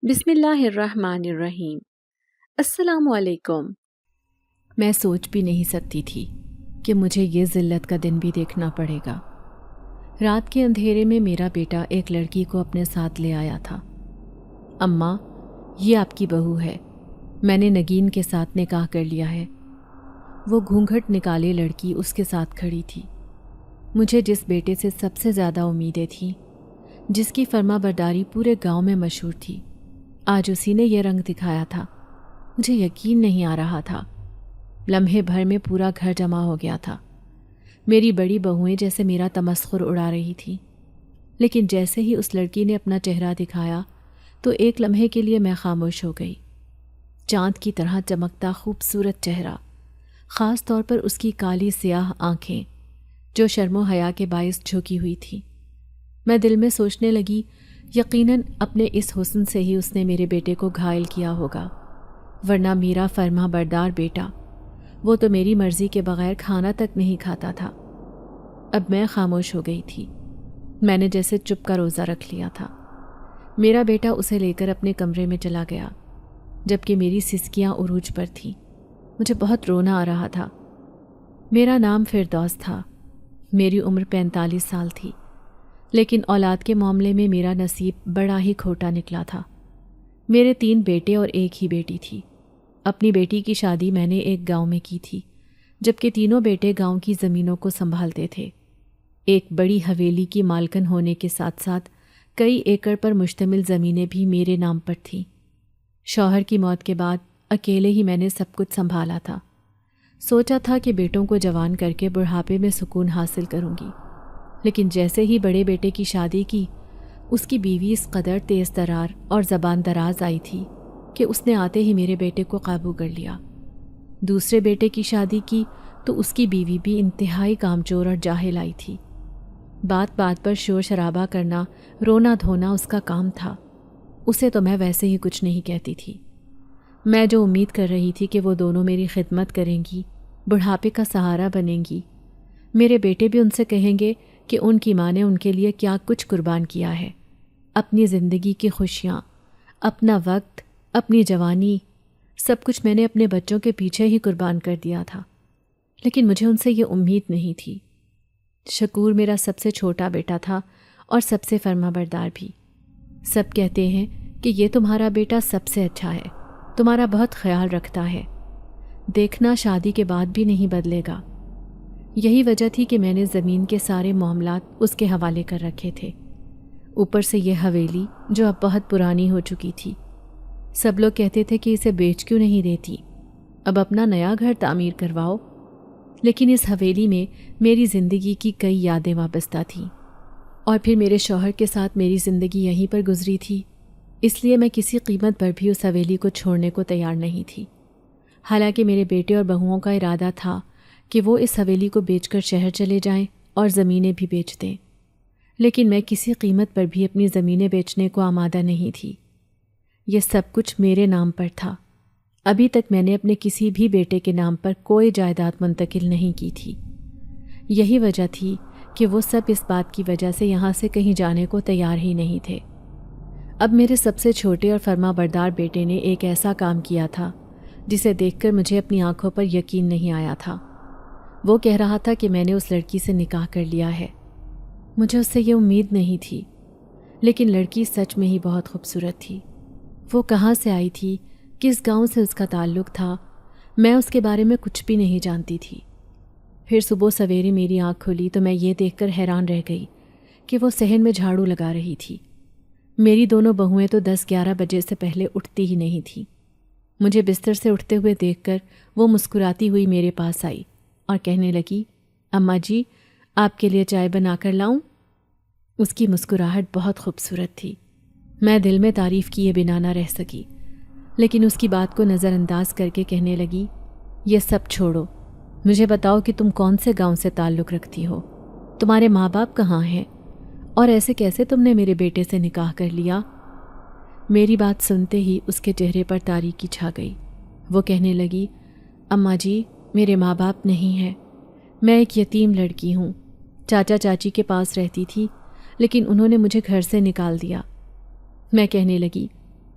بسم اللہ الرحمن الرحیم۔ السلام علیکم۔ میں سوچ بھی نہیں سکتی تھی کہ مجھے یہ ذلت کا دن بھی دیکھنا پڑے گا۔ رات کے اندھیرے میں میرا بیٹا ایک لڑکی کو اپنے ساتھ لے آیا تھا۔ اماں، یہ آپ کی بہو ہے، میں نے نگین کے ساتھ نکاح کر لیا ہے۔ وہ گھونگھٹ نکالے لڑکی اس کے ساتھ کھڑی تھی۔ مجھے جس بیٹے سے سب سے زیادہ امیدیں تھیں، جس کی فرما برداری پورے گاؤں میں مشہور تھی، آج اسی نے یہ رنگ دکھایا تھا۔ مجھے یقین نہیں آ رہا تھا۔ لمحے بھر میں پورا گھر جمع ہو گیا تھا۔ میری بڑی بہوئیں جیسے میرا تمسخر اڑا رہی تھیں، لیکن جیسے ہی اس لڑکی نے اپنا چہرہ دکھایا تو ایک لمحے کے لیے میں خاموش ہو گئی۔ چاند کی طرح چمکتا خوبصورت چہرہ، خاص طور پر اس کی کالی سیاہ آنکھیں جو شرم و حیا کے باعث جھکی ہوئی تھی۔ میں دل میں سوچنے لگی، یقیناً اپنے اس حسن سے ہی اس نے میرے بیٹے کو گھائل کیا ہوگا، ورنہ میرا فرما بردار بیٹا، وہ تو میری مرضی کے بغیر کھانا تک نہیں کھاتا تھا۔ اب میں خاموش ہو گئی تھی۔ میں نے جیسے چپ کا روزہ رکھ لیا تھا۔ میرا بیٹا اسے لے کر اپنے کمرے میں چلا گیا، جبکہ میری سسکیاں عروج پر تھیں۔ مجھے بہت رونا آ رہا تھا۔ میرا نام فردوس تھا، میری عمر 45 سال تھی، لیکن اولاد کے معاملے میں میرا نصیب بڑا ہی کھوٹا نکلا تھا۔ میرے 3 بیٹے اور ایک ہی بیٹی تھی۔ اپنی بیٹی کی شادی میں نے ایک گاؤں میں کی تھی، جبکہ تینوں بیٹے گاؤں کی زمینوں کو سنبھالتے تھے۔ ایک بڑی حویلی کی مالکن ہونے کے ساتھ ساتھ کئی ایکڑ پر مشتمل زمینیں بھی میرے نام پر تھیں۔ شوہر کی موت کے بعد اکیلے ہی میں نے سب کچھ سنبھالا تھا۔ سوچا تھا کہ بیٹوں کو جوان کر کے بڑھاپے میں سکون حاصل کروں گی، لیکن جیسے ہی بڑے بیٹے کی شادی کی، اس کی بیوی اس قدر تیز ترار اور زبان دراز آئی تھی کہ اس نے آتے ہی میرے بیٹے کو قابو کر لیا۔ دوسرے بیٹے کی شادی کی تو اس کی بیوی بھی انتہائی کامچور اور جاہل آئی تھی۔ بات بات پر شور شرابہ کرنا، رونا دھونا اس کا کام تھا۔ اسے تو میں ویسے ہی کچھ نہیں کہتی تھی۔ میں جو امید کر رہی تھی کہ وہ دونوں میری خدمت کریں گی، بڑھاپے کا سہارا بنیں گی، میرے بیٹے بھی ان سے کہیں گے کہ ان کی ماں نے ان کے لیے کیا کچھ قربان کیا ہے، اپنی زندگی کی خوشیاں، اپنا وقت، اپنی جوانی، سب کچھ میں نے اپنے بچوں کے پیچھے ہی قربان کر دیا تھا، لیکن مجھے ان سے یہ امید نہیں تھی۔ شکور میرا سب سے چھوٹا بیٹا تھا اور سب سے فرما بردار بھی۔ سب کہتے ہیں کہ یہ تمہارا بیٹا سب سے اچھا ہے، تمہارا بہت خیال رکھتا ہے، دیکھنا شادی کے بعد بھی نہیں بدلے گا۔ یہی وجہ تھی کہ میں نے زمین کے سارے معاملات اس کے حوالے کر رکھے تھے، اوپر سے یہ حویلی جو اب بہت پرانی ہو چکی تھی۔ سب لوگ کہتے تھے کہ اسے بیچ کیوں نہیں دیتی، اب اپنا نیا گھر تعمیر کرواؤ، لیکن اس حویلی میں میری زندگی کی کئی یادیں وابستہ تھیں، اور پھر میرے شوہر کے ساتھ میری زندگی یہیں پر گزری تھی، اس لیے میں کسی قیمت پر بھی اس حویلی کو چھوڑنے کو تیار نہیں تھی۔ حالانکہ میرے بیٹے اور بہوؤں کا ارادہ تھا کہ وہ اس حویلی کو بیچ کر شہر چلے جائیں اور زمینیں بھی بیچ دیں، لیکن میں کسی قیمت پر بھی اپنی زمینیں بیچنے کو آمادہ نہیں تھی۔ یہ سب کچھ میرے نام پر تھا۔ ابھی تک میں نے اپنے کسی بھی بیٹے کے نام پر کوئی جائیداد منتقل نہیں کی تھی۔ یہی وجہ تھی کہ وہ سب اس بات کی وجہ سے یہاں سے کہیں جانے کو تیار ہی نہیں تھے۔ اب میرے سب سے چھوٹے اور فرما بردار بیٹے نے ایک ایسا کام کیا تھا جسے دیکھ کر مجھے اپنی آنکھوں پر یقین نہیں آیا تھا۔ وہ کہہ رہا تھا کہ میں نے اس لڑکی سے نکاح کر لیا ہے۔ مجھے اس سے یہ امید نہیں تھی، لیکن لڑکی سچ میں ہی بہت خوبصورت تھی۔ وہ کہاں سے آئی تھی، کس گاؤں سے اس کا تعلق تھا، میں اس کے بارے میں کچھ بھی نہیں جانتی تھی۔ پھر صبح سویرے میری آنکھ کھلی تو میں یہ دیکھ کر حیران رہ گئی کہ وہ صحن میں جھاڑو لگا رہی تھی۔ میری دونوں بہوئیں تو 10-11 بجے سے پہلے اٹھتی ہی نہیں تھیں۔ مجھے بستر سے اٹھتے ہوئے دیکھ کر وہ مسکراتی ہوئی میرے پاس آئی اور کہنے لگی، اماں جی، آپ کے لیے چائے بنا کر لاؤں؟ اس کی مسکراہٹ بہت خوبصورت تھی۔ میں دل میں تعریف کیے بنا نہ رہ سکی، لیکن اس کی بات کو نظر انداز کر کے کہنے لگی، یہ سب چھوڑو، مجھے بتاؤ کہ تم کون سے گاؤں سے تعلق رکھتی ہو، تمہارے ماں باپ کہاں ہیں، اور ایسے کیسے تم نے میرے بیٹے سے نکاح کر لیا؟ میری بات سنتے ہی اس کے چہرے پر تاریکی چھا گئی۔ وہ کہنے لگی، اماں جی، میرے ماں باپ نہیں ہیں، میں ایک یتیم لڑکی ہوں، چاچا چاچی کے پاس رہتی تھی، لیکن انہوں نے مجھے گھر سے نکال دیا۔ میں کہنے لگی،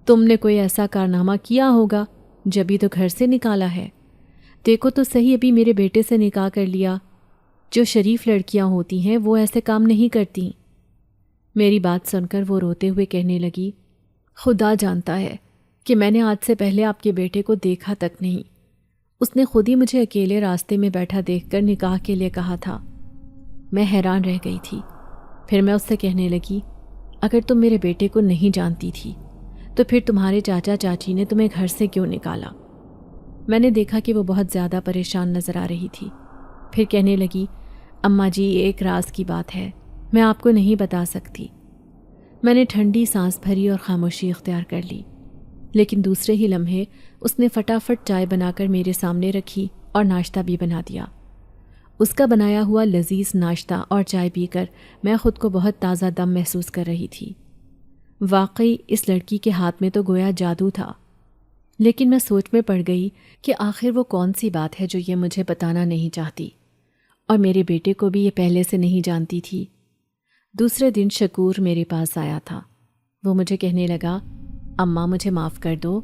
تم نے کوئی ایسا کارنامہ کیا ہوگا جبھی تو گھر سے نکالا ہے. دیکھو تو صحیح، ابھی میرے بیٹے سے نکاح کر لیا. جو شریف لڑکیاں ہوتی ہیں وہ ایسے کام نہیں کرتی. میری بات سن کر وہ روتے ہوئے کہنے لگی، خدا جانتا ہے کہ میں نے آج سے پہلے آپ کے بیٹے کو دیکھا تک نہیں. اس نے خود ہی مجھے اکیلے راستے میں بیٹھا دیکھ کر نکاح کے لیے کہا تھا. میں حیران رہ گئی تھی. پھر میں اس سے کہنے لگی، اگر تم میرے بیٹے کو نہیں جانتی تھی تو پھر تمہارے چاچا چاچی نے تمہیں گھر سے کیوں نکالا؟ میں نے دیکھا کہ وہ بہت زیادہ پریشان نظر آ رہی تھی. پھر کہنے لگی، اماں جی ایک راز کی بات ہے، میں آپ کو نہیں بتا سکتی. میں نے ٹھنڈی سانس بھری اور خاموشی اختیار کر لی. لیکن دوسرے ہی لمحے اس نے فٹافٹ چائے بنا کر میرے سامنے رکھی اور ناشتہ بھی بنا دیا. اس کا بنایا ہوا لذیذ ناشتہ اور چائے پی کر میں خود کو بہت تازہ دم محسوس کر رہی تھی. واقعی اس لڑکی کے ہاتھ میں تو گویا جادو تھا. لیکن میں سوچ میں پڑ گئی کہ آخر وہ کون سی بات ہے جو یہ مجھے بتانا نہیں چاہتی، اور میرے بیٹے کو بھی یہ پہلے سے نہیں جانتی تھی. دوسرے دن شکور میرے پاس آیا تھا. وہ مجھے کہنے لگا، اماں مجھے معاف کر دو،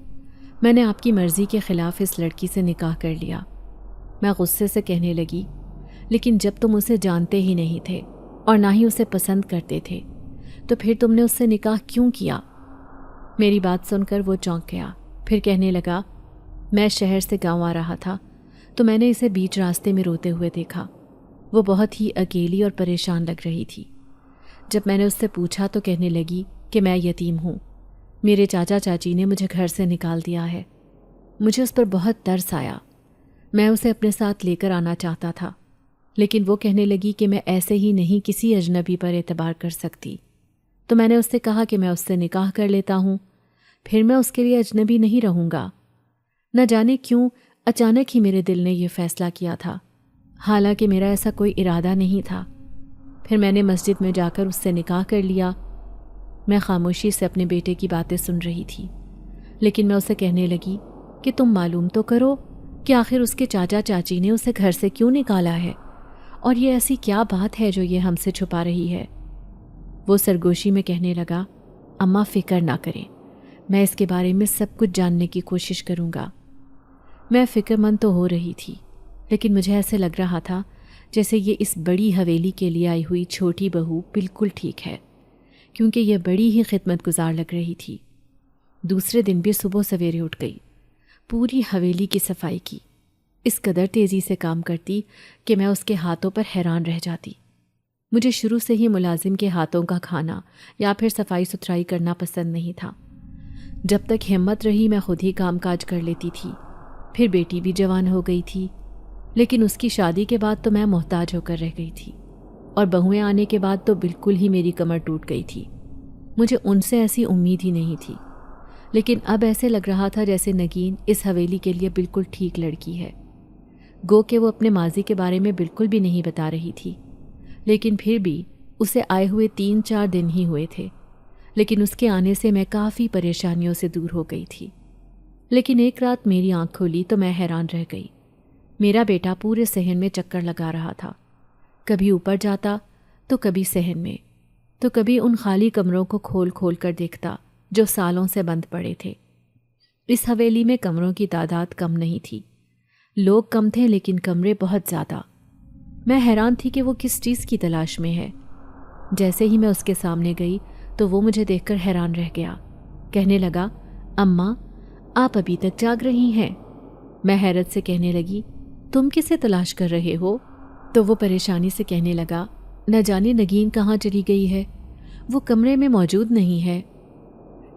میں نے آپ کی مرضی کے خلاف اس لڑکی سے نکاح کر لیا. میں غصے سے کہنے لگی، لیکن جب تم اسے جانتے ہی نہیں تھے اور نہ ہی اسے پسند کرتے تھے تو پھر تم نے اس سے نکاح کیوں کیا؟ میری بات سن کر وہ چونک گیا. پھر کہنے لگا، میں شہر سے گاؤں آ رہا تھا تو میں نے اسے بیچ راستے میں روتے ہوئے دیکھا. وہ بہت ہی اکیلی اور پریشان لگ رہی تھی. جب میں نے اس سے پوچھا تو کہنے لگی کہ میں یتیم ہوں، میرے چاچا چاچی نے مجھے گھر سے نکال دیا ہے. مجھے اس پر بہت ترس آیا. میں اسے اپنے ساتھ لے کر آنا چاہتا تھا، لیکن وہ کہنے لگی کہ میں ایسے ہی نہیں کسی اجنبی پر اعتبار کر سکتی. تو میں نے اس سے کہا کہ میں اس سے نکاح کر لیتا ہوں، پھر میں اس کے لیے اجنبی نہیں رہوں گا. نہ جانے کیوں اچانک ہی میرے دل نے یہ فیصلہ کیا تھا، حالانکہ میرا ایسا کوئی ارادہ نہیں تھا. پھر میں نے مسجد میں جا کر اس سے نکاح کر لیا. میں خاموشی سے اپنے بیٹے کی باتیں سن رہی تھی، لیکن میں اسے کہنے لگی کہ تم معلوم تو کرو کہ آخر اس کے چاچا چاچی نے اسے گھر سے کیوں نکالا ہے، اور یہ ایسی کیا بات ہے جو یہ ہم سے چھپا رہی ہے. وہ سرگوشی میں کہنے لگا، اماں فکر نہ کریں، میں اس کے بارے میں سب کچھ جاننے کی کوشش کروں گا. میں فکر مند تو ہو رہی تھی، لیکن مجھے ایسے لگ رہا تھا جیسے یہ اس بڑی حویلی کے لیے آئی ہوئی چھوٹی بہو بالکل ٹھیک ہے، کیونکہ یہ بڑی ہی خدمت گزار لگ رہی تھی. دوسرے دن بھی صبح سویرے اٹھ گئی، پوری حویلی کی صفائی کی. اس قدر تیزی سے کام کرتی کہ میں اس کے ہاتھوں پر حیران رہ جاتی. مجھے شروع سے ہی ملازم کے ہاتھوں کا کھانا یا پھر صفائی ستھرائی کرنا پسند نہیں تھا. جب تک ہمت رہی میں خود ہی کام کاج کر لیتی تھی. پھر بیٹی بھی جوان ہو گئی تھی، لیکن اس کی شادی کے بعد تو میں محتاج ہو کر رہ گئی تھی، اور بہویں آنے کے بعد تو بالکل ہی میری کمر ٹوٹ گئی تھی. مجھے ان سے ایسی امید ہی نہیں تھی، لیکن اب ایسے لگ رہا تھا جیسے نگین اس حویلی کے لیے بالکل ٹھیک لڑکی ہے. گو کہ وہ اپنے ماضی کے بارے میں بالکل بھی نہیں بتا رہی تھی، لیکن پھر بھی اسے آئے ہوئے 3-4 دن ہی ہوئے تھے. لیکن اس کے آنے سے میں کافی پریشانیوں سے دور ہو گئی تھی. لیکن ایک رات میری آنکھ کھولی تو میں حیران رہ گئی. میرا بیٹا پورے صحن میں چکر لگا رہا تھا، کبھی اوپر جاتا تو کبھی صحن میں، تو کبھی ان خالی کمروں کو کھول کھول کر دیکھتا جو سالوں سے بند پڑے تھے. اس حویلی میں کمروں کی تعداد کم نہیں تھی، لوگ کم تھے لیکن کمرے بہت زیادہ. میں حیران تھی کہ وہ کس چیز کی تلاش میں ہے. جیسے ہی میں اس کے سامنے گئی تو وہ مجھے دیکھ کر حیران رہ گیا. کہنے لگا، اماں آپ ابھی تک جاگ رہی ہیں؟ میں حیرت سے کہنے لگی، تم کسے تلاش کر رہے ہو؟ تو وہ پریشانی سے کہنے لگا، نہ جانے نگین کہاں چلی گئی ہے، وہ کمرے میں موجود نہیں ہے.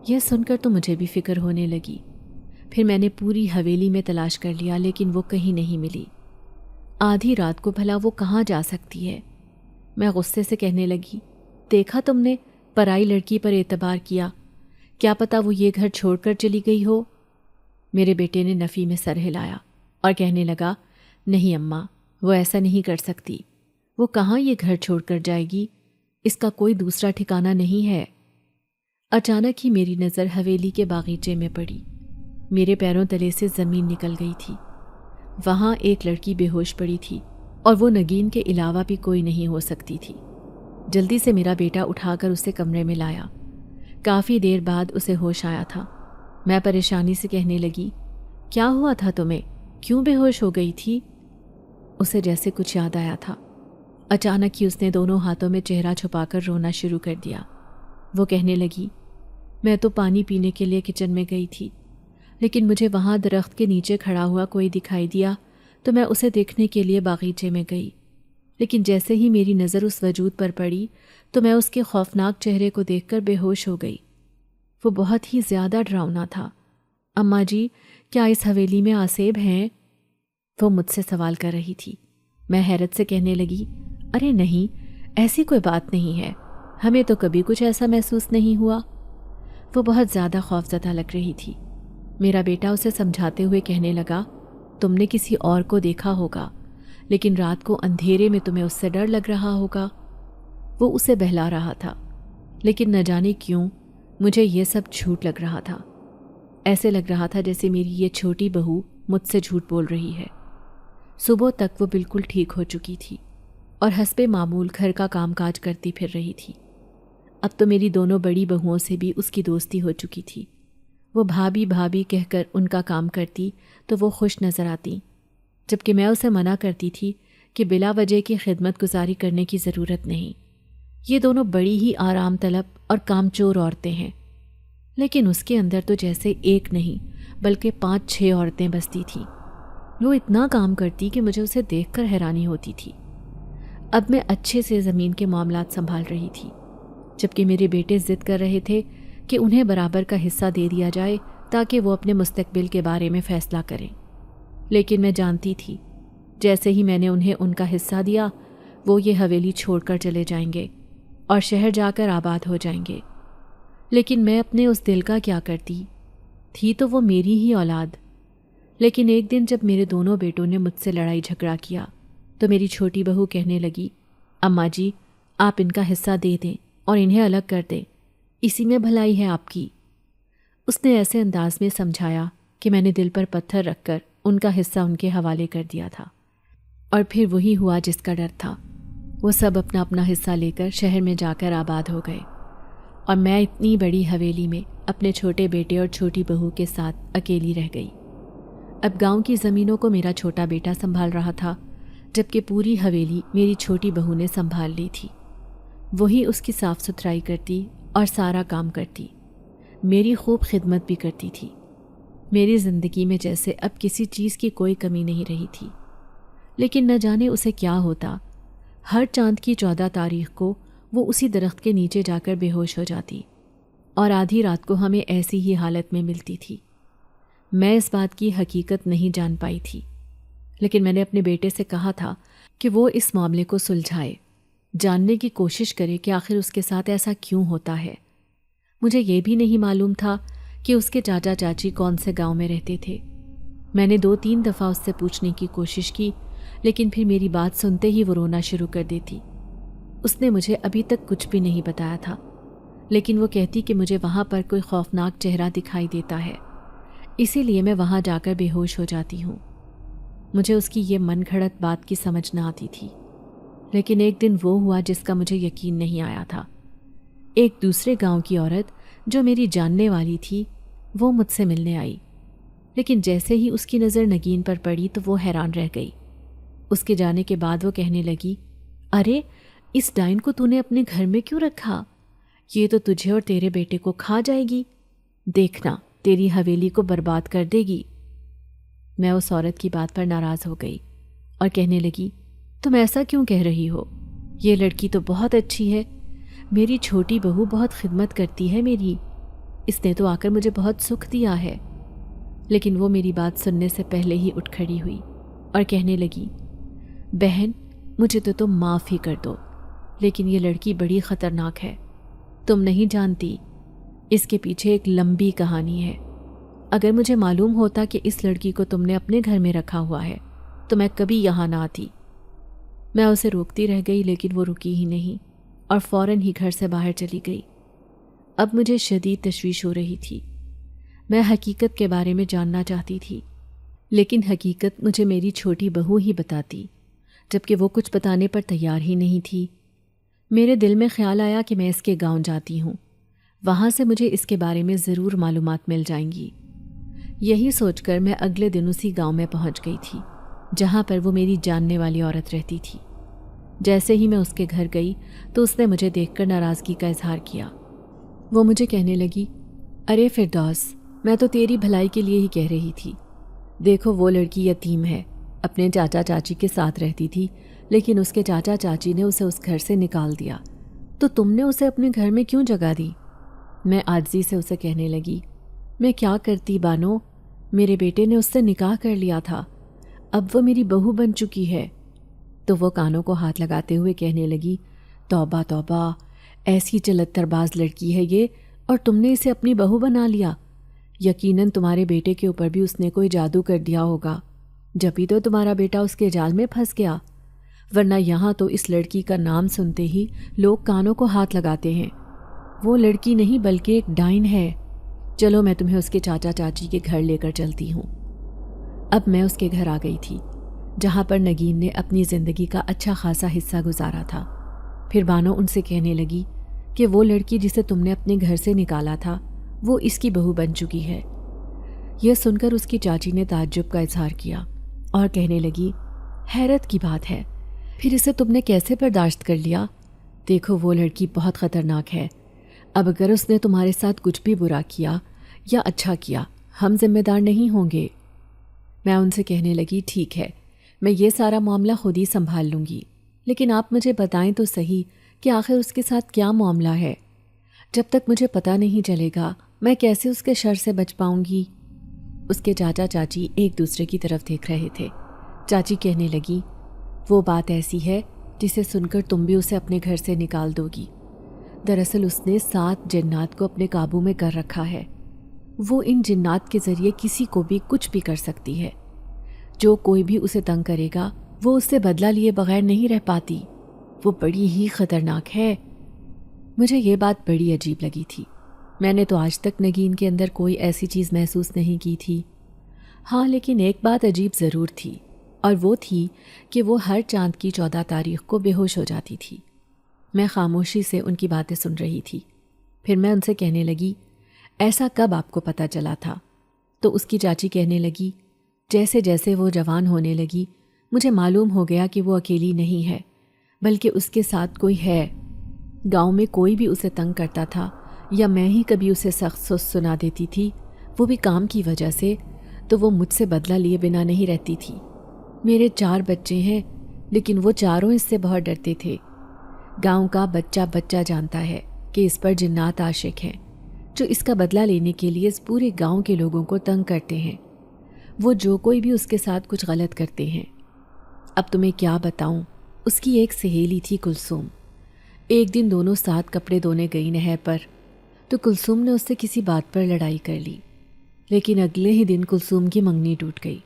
یہ سن کر تو مجھے بھی فکر ہونے لگی. پھر میں نے پوری حویلی میں تلاش کر لیا لیکن وہ کہیں نہیں ملی. آدھی رات کو بھلا وہ کہاں جا سکتی ہے؟ میں غصے سے کہنے لگی، دیکھا تم نے پرائی لڑکی پر اعتبار کیا، کیا پتہ وہ یہ گھر چھوڑ کر چلی گئی ہو. میرے بیٹے نے نفی میں سر ہلایا اور کہنے لگا، نہیں اماں، وہ ایسا نہیں کر سکتی. وہ کہاں یہ گھر چھوڑ کر جائے گی، اس کا کوئی دوسرا ٹھکانہ نہیں ہے. اچانک ہی میری نظر حویلی کے باغیچے میں پڑی. میرے پیروں تلے سے زمین نکل گئی تھی. وہاں ایک لڑکی بے ہوش پڑی تھی، اور وہ نگین کے علاوہ بھی کوئی نہیں ہو سکتی تھی. جلدی سے میرا بیٹا اٹھا کر اسے کمرے میں لایا. کافی دیر بعد اسے ہوش آیا تھا. میں پریشانی سے کہنے لگی، کیا ہوا تھا تمہیں؟ کیوں بے ہوش ہو گئی تھی؟ اسے جیسے کچھ یاد آیا تھا۔ اچانک ہی اس نے دونوں ہاتھوں میں چہرہ چھپا کر رونا شروع کر دیا۔ وہ کہنے لگی، میں تو پانی پینے کے لیے کچن میں گئی تھی، لیکن مجھے وہاں درخت کے نیچے کھڑا ہوا کوئی دکھائی دیا تو میں اسے دیکھنے کے لیے باغیچے میں گئی، لیکن جیسے ہی میری نظر اس وجود پر پڑی تو میں اس کے خوفناک چہرے کو دیکھ کر بے ہوش ہو گئی۔ وہ بہت ہی زیادہ ڈراؤنا تھا۔ اماں جی، کیا اس حویلی میں آسیب ہیں؟ وہ مجھ سے سوال کر رہی تھی۔ میں حیرت سے کہنے لگی، ارے نہیں، ایسی کوئی بات نہیں ہے، ہمیں تو کبھی کچھ ایسا محسوس نہیں ہوا۔ وہ بہت زیادہ خوفزدہ لگ رہی تھی۔ میرا بیٹا اسے سمجھاتے ہوئے کہنے لگا، تم نے کسی اور کو دیکھا ہوگا، لیکن رات کو اندھیرے میں تمہیں اس سے ڈر لگ رہا ہوگا۔ وہ اسے بہلا رہا تھا، لیکن نہ جانے کیوں مجھے یہ سب جھوٹ لگ رہا تھا۔ ایسے لگ رہا تھا جیسے میری یہ چھوٹی بہو مجھ سے جھوٹ بول رہی ہے۔ صبح تک وہ بالکل ٹھیک ہو چکی تھی اور حسب معمول گھر کا کام کاج کرتی پھر رہی تھی۔ اب تو میری دونوں بڑی بہوؤں سے بھی اس کی دوستی ہو چکی تھی۔ وہ بھابھی بھابھی کہہ کر ان کا کام کرتی تو وہ خوش نظر آتی، جبکہ میں اسے منع کرتی تھی کہ بلا وجہ کی خدمت گزاری کرنے کی ضرورت نہیں۔ یہ دونوں بڑی ہی آرام طلب اور کامچور عورتیں ہیں، لیکن اس کے اندر تو جیسے ایک نہیں بلکہ 5-6 عورتیں بستی تھیں۔ وہ اتنا کام کرتی کہ مجھے اسے دیکھ کر حیرانی ہوتی تھی۔ اب میں اچھے سے زمین کے معاملات سنبھال رہی تھی، جبکہ میرے بیٹے ضد کر رہے تھے کہ انہیں برابر کا حصہ دے دیا جائے تاکہ وہ اپنے مستقبل کے بارے میں فیصلہ کریں۔ لیکن میں جانتی تھی جیسے ہی میں نے انہیں ان کا حصہ دیا، وہ یہ حویلی چھوڑ کر چلے جائیں گے اور شہر جا کر آباد ہو جائیں گے۔ لیکن میں اپنے اس دل کا کیا کرتی؟ تھی تو وہ میری ہی اولاد۔ لیکن ایک دن جب میرے دونوں بیٹوں نے مجھ سے لڑائی جھگڑا کیا تو میری چھوٹی بہو کہنے لگی، اماں جی، آپ ان کا حصہ دے دیں اور انہیں الگ کر دیں، اسی میں بھلائی ہے آپ کی۔ اس نے ایسے انداز میں سمجھایا کہ میں نے دل پر پتھر رکھ کر ان کا حصہ ان کے حوالے کر دیا تھا۔ اور پھر وہی ہوا جس کا ڈر تھا۔ وہ سب اپنا اپنا حصہ لے کر شہر میں جا کر آباد ہو گئے، اور میں اتنی بڑی حویلی میں اپنے چھوٹے بیٹے اور چھوٹی بہو کے ساتھ اکیلی رہ گئی۔ اب گاؤں کی زمینوں کو میرا چھوٹا بیٹا سنبھال رہا تھا، جبکہ پوری حویلی میری چھوٹی بہو نے سنبھال لی تھی۔ وہی اس کی صاف ستھرائی کرتی اور سارا کام کرتی، میری خوب خدمت بھی کرتی تھی۔ میری زندگی میں جیسے اب کسی چیز کی کوئی کمی نہیں رہی تھی۔ لیکن نہ جانے اسے کیا ہوتا، ہر چاند کی 14 تاریخ کو وہ اسی درخت کے نیچے جا کر بے ہوش ہو جاتی، اور آدھی رات کو ہمیں ایسی ہی حالت میں ملتی تھی۔ میں اس بات کی حقیقت نہیں جان پائی تھی، لیکن میں نے اپنے بیٹے سے کہا تھا کہ وہ اس معاملے کو سلجھائے، جاننے کی کوشش کرے کہ آخر اس کے ساتھ ایسا کیوں ہوتا ہے۔ مجھے یہ بھی نہیں معلوم تھا کہ اس کے چاچا چاچی کون سے گاؤں میں رہتے تھے۔ میں نے 2-3 دفعہ اس سے پوچھنے کی کوشش کی، لیکن پھر میری بات سنتے ہی وہ رونا شروع کر دیتی۔ اس نے مجھے ابھی تک کچھ بھی نہیں بتایا تھا، لیکن وہ کہتی کہ مجھے وہاں پر کوئی خوفناک چہرہ دکھائی دیتا ہے، اسی لیے میں وہاں جا کر بے ہوش ہو جاتی ہوں۔ مجھے اس کی یہ من گھڑت بات کی سمجھ نہ آتی تھی، لیکن ایک دن وہ ہوا جس کا مجھے یقین نہیں آیا تھا۔ ایک دوسرے گاؤں کی عورت جو میری جاننے والی تھی وہ مجھ سے ملنے آئی، لیکن جیسے ہی اس کی نظر نگین پر پڑی تو وہ حیران رہ گئی۔ اس کے جانے کے بعد وہ کہنے لگی، ارے اس ڈائن کو تو نے اپنے گھر میں کیوں رکھا؟ یہ تو تجھے اور تیرے بیٹے کو کھا جائے گی، دیکھنا تیری حویلی کو برباد کر دے گی۔ میں اس عورت کی بات پر ناراض ہو گئی اور کہنے لگی، تم ایسا کیوں کہہ رہی ہو؟ یہ لڑکی تو بہت اچھی ہے، میری چھوٹی بہو بہت خدمت کرتی ہے میری، اس نے تو آ کر مجھے بہت سکھ دیا ہے۔ لیکن وہ میری بات سننے سے پہلے ہی اٹھ کھڑی ہوئی اور کہنے لگی، بہن مجھے تو تم معاف ہی کر دو، لیکن یہ لڑکی بڑی خطرناک ہے، تم نہیں جانتی، اس کے پیچھے ایک لمبی کہانی ہے۔ اگر مجھے معلوم ہوتا کہ اس لڑکی کو تم نے اپنے گھر میں رکھا ہوا ہے تو میں کبھی یہاں نہ آتی۔ میں اسے روکتی رہ گئی، لیکن وہ رکی ہی نہیں اور فوراً ہی گھر سے باہر چلی گئی۔ اب مجھے شدید تشویش ہو رہی تھی۔ میں حقیقت کے بارے میں جاننا چاہتی تھی، لیکن حقیقت مجھے میری چھوٹی بہو ہی بتاتی، جبکہ وہ کچھ بتانے پر تیار ہی نہیں تھی۔ میرے دل میں خیال آیا کہ میں اس کے گاؤں جاتی ہوں، وہاں سے مجھے اس کے بارے میں ضرور معلومات مل جائیں گی۔ یہی سوچ کر میں اگلے دن اسی گاؤں میں پہنچ گئی تھی جہاں پر وہ میری جاننے والی عورت رہتی تھی۔ جیسے ہی میں اس کے گھر گئی تو اس نے مجھے دیکھ کر ناراضگی کا اظہار کیا۔ وہ مجھے کہنے لگی، ارے فردوس، میں تو تیری بھلائی کے لیے ہی کہہ رہی تھی۔ دیکھو وہ لڑکی یتیم ہے، اپنے چاچا چاچی کے ساتھ رہتی تھی، لیکن اس کے چاچا چاچی نے اسے اس گھر سے نکال دیا، تو تم نے اسے اپنے گھر میں کیوں جگہ دی؟ میں عاجزی سے اسے کہنے لگی، میں کیا کرتی بانو، میرے بیٹے نے اس سے نکاح کر لیا تھا، اب وہ میری بہو بن چکی ہے۔ تو وہ کانوں کو ہاتھ لگاتے ہوئے کہنے لگی، توبہ توبہ، ایسی چلتر باز لڑکی ہے یہ، اور تم نے اسے اپنی بہو بنا لیا۔ یقیناً تمہارے بیٹے کے اوپر بھی اس نے کوئی جادو کر دیا ہوگا، جبھی تو تمہارا بیٹا اس کے جال میں پھنس گیا، ورنہ یہاں تو اس لڑکی کا نام سنتے ہی لوگ کانوں کو ہاتھ لگاتے ہیں۔ وہ لڑکی نہیں بلکہ ایک ڈائن ہے۔ چلو میں تمہیں اس کے چاچا چاچی کے گھر لے کر چلتی ہوں۔ اب میں اس کے گھر آ گئی تھی جہاں پر نگین نے اپنی زندگی کا اچھا خاصا حصہ گزارا تھا۔ پھر بانو ان سے کہنے لگی کہ وہ لڑکی جسے تم نے اپنے گھر سے نکالا تھا وہ اس کی بہو بن چکی ہے۔ یہ سن کر اس کی چاچی نے تعجب کا اظہار کیا اور کہنے لگی، حیرت کی بات ہے، پھر اسے تم نے کیسے برداشت کر لیا؟ دیکھو وہ لڑکی بہت خطرناک ہے، اب اگر اس نے تمہارے ساتھ کچھ بھی برا کیا یا اچھا کیا، ہم ذمہ دار نہیں ہوں گے۔ میں ان سے کہنے لگی، ٹھیک ہے، میں یہ سارا معاملہ خود ہی سنبھال لوں گی، لیکن آپ مجھے بتائیں تو صحیح کہ آخر اس کے ساتھ کیا معاملہ ہے۔ جب تک مجھے پتہ نہیں چلے گا میں کیسے اس کے شر سے بچ پاؤں گی؟ اس کے چاچا چاچی ایک دوسرے کی طرف دیکھ رہے تھے۔ چاچی کہنے لگی، وہ بات ایسی ہے جسے سن کر تم بھی اسے اپنے گھر سے نکال دو گی۔ دراصل اس نے 7 جنات کو اپنے قابو میں کر رکھا ہے۔ وہ ان جنات کے ذریعے کسی کو بھی کچھ بھی کر سکتی ہے۔ جو کوئی بھی اسے تنگ کرے گا وہ اس سے بدلہ لیے بغیر نہیں رہ پاتی۔ وہ بڑی ہی خطرناک ہے۔ مجھے یہ بات بڑی عجیب لگی تھی۔ میں نے تو آج تک نگین کے اندر کوئی ایسی چیز محسوس نہیں کی تھی۔ ہاں، لیکن ایک بات عجیب ضرور تھی، اور وہ تھی کہ وہ ہر چاند کی 14 تاریخ کو بے ہوش ہو جاتی تھی۔ میں خاموشی سے ان کی باتیں سن رہی تھی۔ پھر میں ان سے کہنے لگی، ایسا کب آپ کو پتہ چلا تھا؟ تو اس کی چاچی کہنے لگی، جیسے جیسے وہ جوان ہونے لگی مجھے معلوم ہو گیا کہ وہ اکیلی نہیں ہے، بلکہ اس کے ساتھ کوئی ہے۔ گاؤں میں کوئی بھی اسے تنگ کرتا تھا یا میں ہی کبھی اسے سخت سست سنا دیتی تھی، وہ بھی کام کی وجہ سے، تو وہ مجھ سے بدلہ لیے بنا نہیں رہتی تھی۔ میرے 4 بچے ہیں، لیکن وہ چاروں اس سے بہت ڈرتے تھے۔ گاؤں کا بچہ بچہ جانتا ہے کہ اس پر جنات عاشق ہیں، جو اس کا بدلہ لینے کے لیے اس پورے گاؤں کے لوگوں کو تنگ کرتے ہیں۔ وہ جو کوئی بھی اس کے ساتھ کچھ غلط کرتے ہیں۔ اب تمہیں کیا بتاؤں، اس کی ایک سہیلی تھی کلثوم۔ ایک دن دونوں ساتھ کپڑے دھونے گئی نہر پر، تو کلثوم نے اس سے کسی بات پر لڑائی کر لی، لیکن اگلے ہی دن کلثوم کی منگنی ٹوٹ گئی۔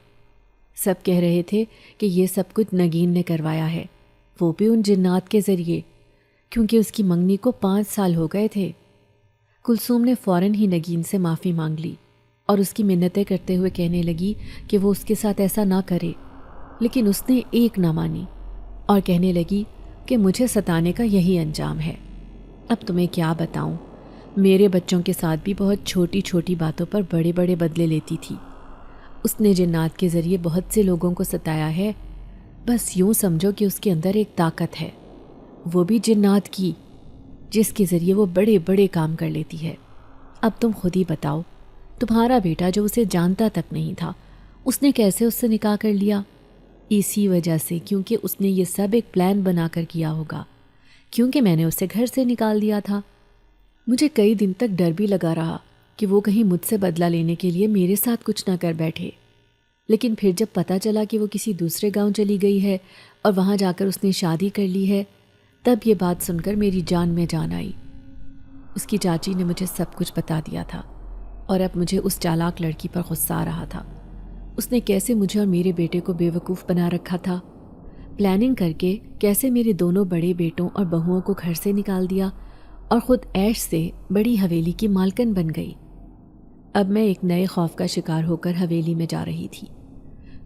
سب کہہ رہے تھے کہ یہ سب کچھ نگین نے کروایا ہے، وہ بھی ان جنات کے ذریعے، کیونکہ اس کی منگنی کو 5 سال ہو گئے تھے۔ کلثوم نے فوراً ہی نگین سے معافی مانگ لی اور اس کی منتیں کرتے ہوئے کہنے لگی کہ وہ اس کے ساتھ ایسا نہ کرے، لیکن اس نے ایک نہ مانی اور کہنے لگی کہ مجھے ستانے کا یہی انجام ہے۔ اب تمہیں کیا بتاؤں، میرے بچوں کے ساتھ بھی بہت چھوٹی چھوٹی باتوں پر بڑے بڑے بدلے لیتی تھی۔ اس نے جنات کے ذریعے بہت سے لوگوں کو ستایا ہے۔ بس یوں سمجھو کہ اس کے اندر ایک طاقت ہے، وہ بھی جنات کی، جس کے ذریعے وہ بڑے بڑے کام کر لیتی ہے۔ اب تم خود ہی بتاؤ، تمہارا بیٹا جو اسے جانتا تک نہیں تھا، اس نے کیسے اس سے نکاح کر لیا؟ اسی وجہ سے، کیونکہ اس نے یہ سب ایک پلان بنا کر کیا ہوگا، کیونکہ میں نے اسے گھر سے نکال دیا تھا۔ مجھے کئی دن تک ڈر بھی لگا رہا کہ وہ کہیں مجھ سے بدلہ لینے کے لیے میرے ساتھ کچھ نہ کر بیٹھے، لیکن پھر جب پتہ چلا کہ وہ کسی دوسرے گاؤں چلی گئی ہے اور وہاں جا کر اس نے شادی کر لی ہے، تب یہ بات سن کر میری جان میں جان آئی۔ اس کی چاچی نے مجھے سب کچھ بتا دیا تھا، اور اب مجھے اس چالاک لڑکی پر غصہ آ رہا تھا۔ اس نے کیسے مجھے اور میرے بیٹے کو بے وقوف بنا رکھا تھا، پلاننگ کر کے کیسے میرے دونوں بڑے بیٹوں اور بہوؤں کو گھر سے نکال دیا اور خود عیش سے بڑی حویلی کی مالکن بن گئی۔ اب میں ایک نئے خوف کا شکار ہو کر حویلی میں جا رہی تھی۔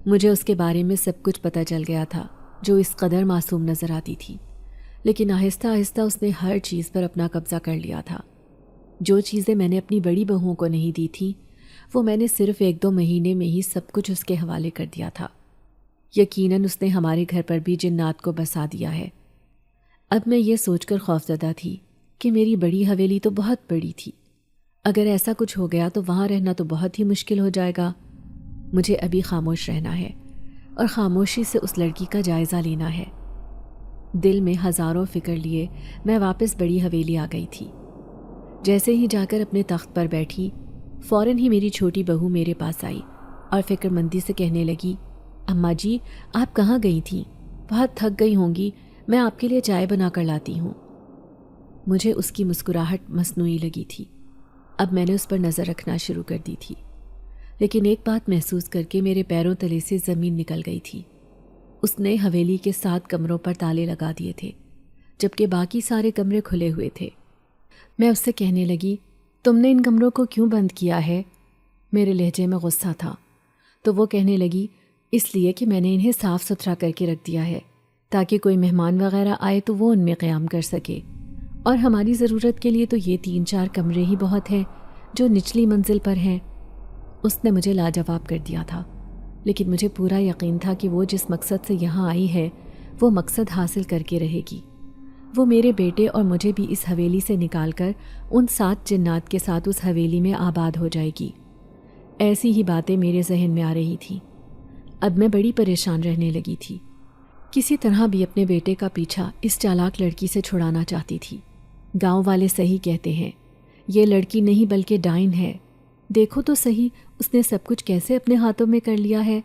مجھے اس کے بارے میں سب کچھ پتہ چل گیا تھا جو اس قدر معصوم نظر آتی تھی، لیکن آہستہ آہستہ اس نے ہر چیز پر اپنا قبضہ کر لیا تھا۔ جو چیزیں میں نے اپنی بڑی بہوؤں کو نہیں دی تھیں وہ میں نے صرف 1-2 مہینے میں ہی سب کچھ اس کے حوالے کر دیا تھا۔ یقیناً اس نے ہمارے گھر پر بھی جنات کو بسا دیا ہے۔ اب میں یہ سوچ کر خوفزدہ تھی کہ میری بڑی حویلی تو بہت بڑی تھی، اگر ایسا کچھ ہو گیا تو وہاں رہنا تو بہت ہی مشکل ہو جائے گا۔ مجھے ابھی خاموش رہنا ہے اور خاموشی سے اس لڑکی کا جائزہ لینا ہے۔ دل میں ہزاروں فکر لیے میں واپس بڑی حویلی آ گئی تھی۔ جیسے ہی جا کر اپنے تخت پر بیٹھی، فوراً ہی میری چھوٹی بہو میرے پاس آئی اور فکر مندی سے کہنے لگی، اماں جی آپ کہاں گئی تھیں؟ بہت تھک گئی ہوں گی، میں آپ کے لیے چائے بنا کر لاتی ہوں۔ مجھے اس کی مسکراہٹ مصنوعی لگی تھی۔ اب میں نے اس پر نظر رکھنا شروع کر دی تھی، لیکن ایک بات محسوس کر کے میرے پیروں تلے سے زمین نکل گئی تھی۔ اس نے حویلی کے 7 کمروں پر تالے لگا دیے تھے، جبکہ باقی سارے کمرے کھلے ہوئے تھے۔ میں اس سے کہنے لگی، تم نے ان کمروں کو کیوں بند کیا ہے؟ میرے لہجے میں غصہ تھا، تو وہ کہنے لگی، اس لیے کہ میں نے انہیں صاف ستھرا کر کے رکھ دیا ہے تاکہ کوئی مہمان وغیرہ آئے تو وہ ان میں قیام کر سکے، اور ہماری ضرورت کے لیے تو یہ 3-4 کمرے ہی بہت ہیں جو نچلی منزل پر ہیں۔ اس نے مجھے لاجواب کر دیا تھا، لیکن مجھے پورا یقین تھا کہ وہ جس مقصد سے یہاں آئی ہے وہ مقصد حاصل کر کے رہے گی۔ وہ میرے بیٹے اور مجھے بھی اس حویلی سے نکال کر ان 7 جنات کے ساتھ اس حویلی میں آباد ہو جائے گی۔ ایسی ہی باتیں میرے ذہن میں آ رہی تھیں۔ اب میں بڑی پریشان رہنے لگی تھی، کسی طرح بھی اپنے بیٹے کا پیچھا اس چالاک لڑکی سے چھڑانا چاہتی تھی۔ گاؤں والے صحیح کہتے ہیں، یہ لڑکی نہیں بلکہ ڈائن ہے۔ دیکھو تو صحیح اس نے سب کچھ کیسے اپنے ہاتھوں میں کر لیا ہے،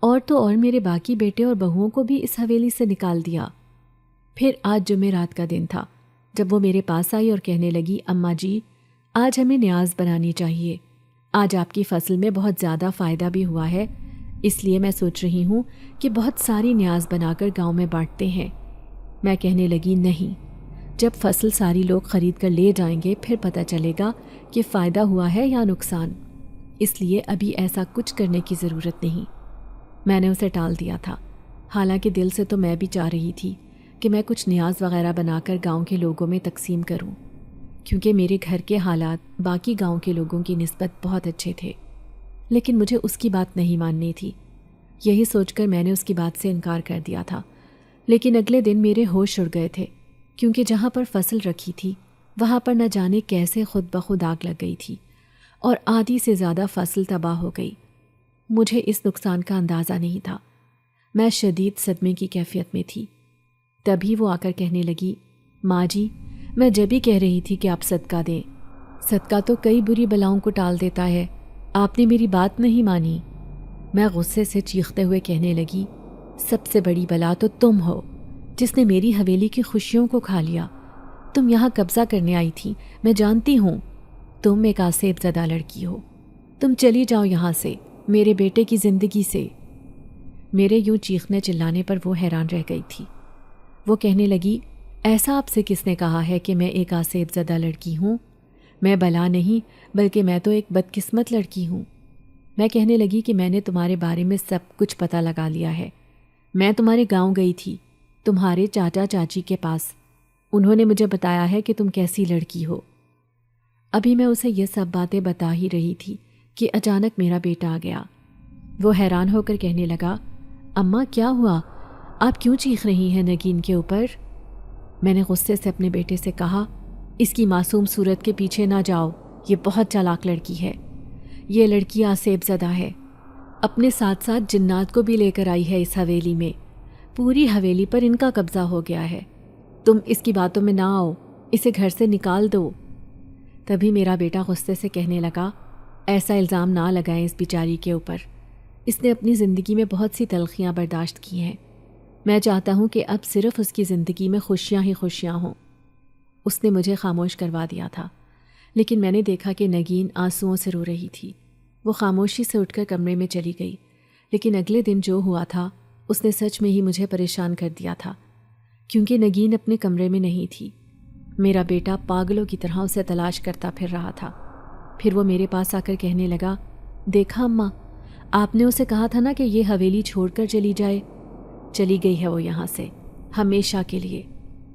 اور تو اور میرے باقی بیٹے اور بہوؤں کو بھی اس حویلی سے نکال دیا۔ پھر آج جمعرات کا دن تھا جب وہ میرے پاس آئی اور کہنے لگی، اماں جی آج ہمیں نیاز بنانی چاہیے، آج آپ کی فصل میں بہت زیادہ فائدہ بھی ہوا ہے، اس لیے میں سوچ رہی ہوں کہ بہت ساری نیاز بنا کر گاؤں میں بانٹتے ہیں۔ میں کہنے لگی، نہیں، جب فصل ساری لوگ خرید کر لے جائیں گے پھر پتہ چلے گا کہ فائدہ ہوا ہے یا نقصان، اس لیے ابھی ایسا کچھ کرنے کی ضرورت نہیں۔ میں نے اسے ٹال دیا تھا، حالانکہ دل سے تو میں بھی چاہ رہی تھی کہ میں کچھ نیاز وغیرہ بنا کر گاؤں کے لوگوں میں تقسیم کروں، کیونکہ میرے گھر کے حالات باقی گاؤں کے لوگوں کی نسبت بہت اچھے تھے، لیکن مجھے اس کی بات نہیں ماننی تھی۔ یہی سوچ کر میں نے اس کی بات سے انکار کر دیا تھا، لیکن اگلے دن میرے ہوش اڑ گئے تھے، کیونکہ جہاں پر فصل رکھی تھی وہاں پر نہ جانے کیسے خود بخود آگ لگ گئی تھی اور آدھی سے زیادہ فصل تباہ ہو گئی۔ مجھے اس نقصان کا اندازہ نہیں تھا، میں شدید صدمے کی کیفیت میں تھی۔ تبھی وہ آ کر کہنے لگی، ماں جی میں جب ہی کہہ رہی تھی کہ آپ صدقہ دیں، صدقہ تو کئی بری بلاؤں کو ٹال دیتا ہے، آپ نے میری بات نہیں مانی۔ میں غصے سے چیختے ہوئے کہنے لگی، سب سے بڑی بلا تو تم ہو جس نے میری حویلی کی خوشیوں کو کھا لیا۔ تم یہاں قبضہ کرنے آئی تھی، میں جانتی ہوں، تم ایک آسیب زدہ لڑکی ہو، تم چلی جاؤ یہاں سے، میرے بیٹے کی زندگی سے۔ میرے یوں چیخنے چلانے پر وہ حیران رہ گئی تھی۔ وہ کہنے لگی، ایسا آپ سے کس نے کہا ہے کہ میں ایک آسیب زدہ لڑکی ہوں؟ میں بلا نہیں بلکہ میں تو ایک بدقسمت لڑکی ہوں۔ میں کہنے لگی کہ میں نے تمہارے بارے میں سب کچھ پتہ لگا لیا ہے۔ میں تمہارے گاؤں گئی تھی، تمہارے چاچا چاچی کے پاس، انہوں نے مجھے بتایا ہے کہ تم کیسی لڑکی ہو۔ ابھی میں اسے یہ سب باتیں بتا ہی رہی تھی کہ اچانک میرا بیٹا آ گیا۔ وہ حیران ہو کر کہنے لگا، اماں کیا ہوا؟ آپ کیوں چیخ رہی ہیں نگین کے اوپر؟ میں نے غصے سے اپنے بیٹے سے کہا، اس کی معصوم صورت کے پیچھے نہ جاؤ، یہ بہت چالاک لڑکی ہے، یہ لڑکی آسیب زدہ ہے، اپنے ساتھ ساتھ جنات کو بھی لے کر آئی ہے اس حویلی میں، پوری حویلی پر ان کا قبضہ ہو گیا ہے، تم اس کی باتوں میں نہ آؤ، اسے گھر سے نکال دو۔ تبھی میرا بیٹا غصے سے کہنے لگا، ایسا الزام نہ لگائیں اس بیچاری کے اوپر، اس نے اپنی زندگی میں بہت سی تلخیاں برداشت کی ہیں، میں چاہتا ہوں کہ اب صرف اس کی زندگی میں خوشیاں ہی خوشیاں ہوں۔ اس نے مجھے خاموش کروا دیا تھا، لیکن میں نے دیکھا کہ نگین آنسوؤں سے رو رہی تھی۔ وہ خاموشی سے اٹھ کر کمرے میں چلی گئی، لیکن اگلے دن جو ہوا تھا اس نے سچ میں ہی مجھے پریشان کر دیا تھا، کیونکہ نگین اپنے کمرے میں نہیں تھی۔ میرا بیٹا پاگلوں کی طرح اسے تلاش کرتا پھر رہا تھا۔ پھر وہ میرے پاس آ کر کہنے لگا، دیکھا اماں، آپ نے اسے کہا تھا نا کہ یہ حویلی چھوڑ کر چلی جائے، چلی گئی ہے وہ یہاں سے ہمیشہ کے لیے،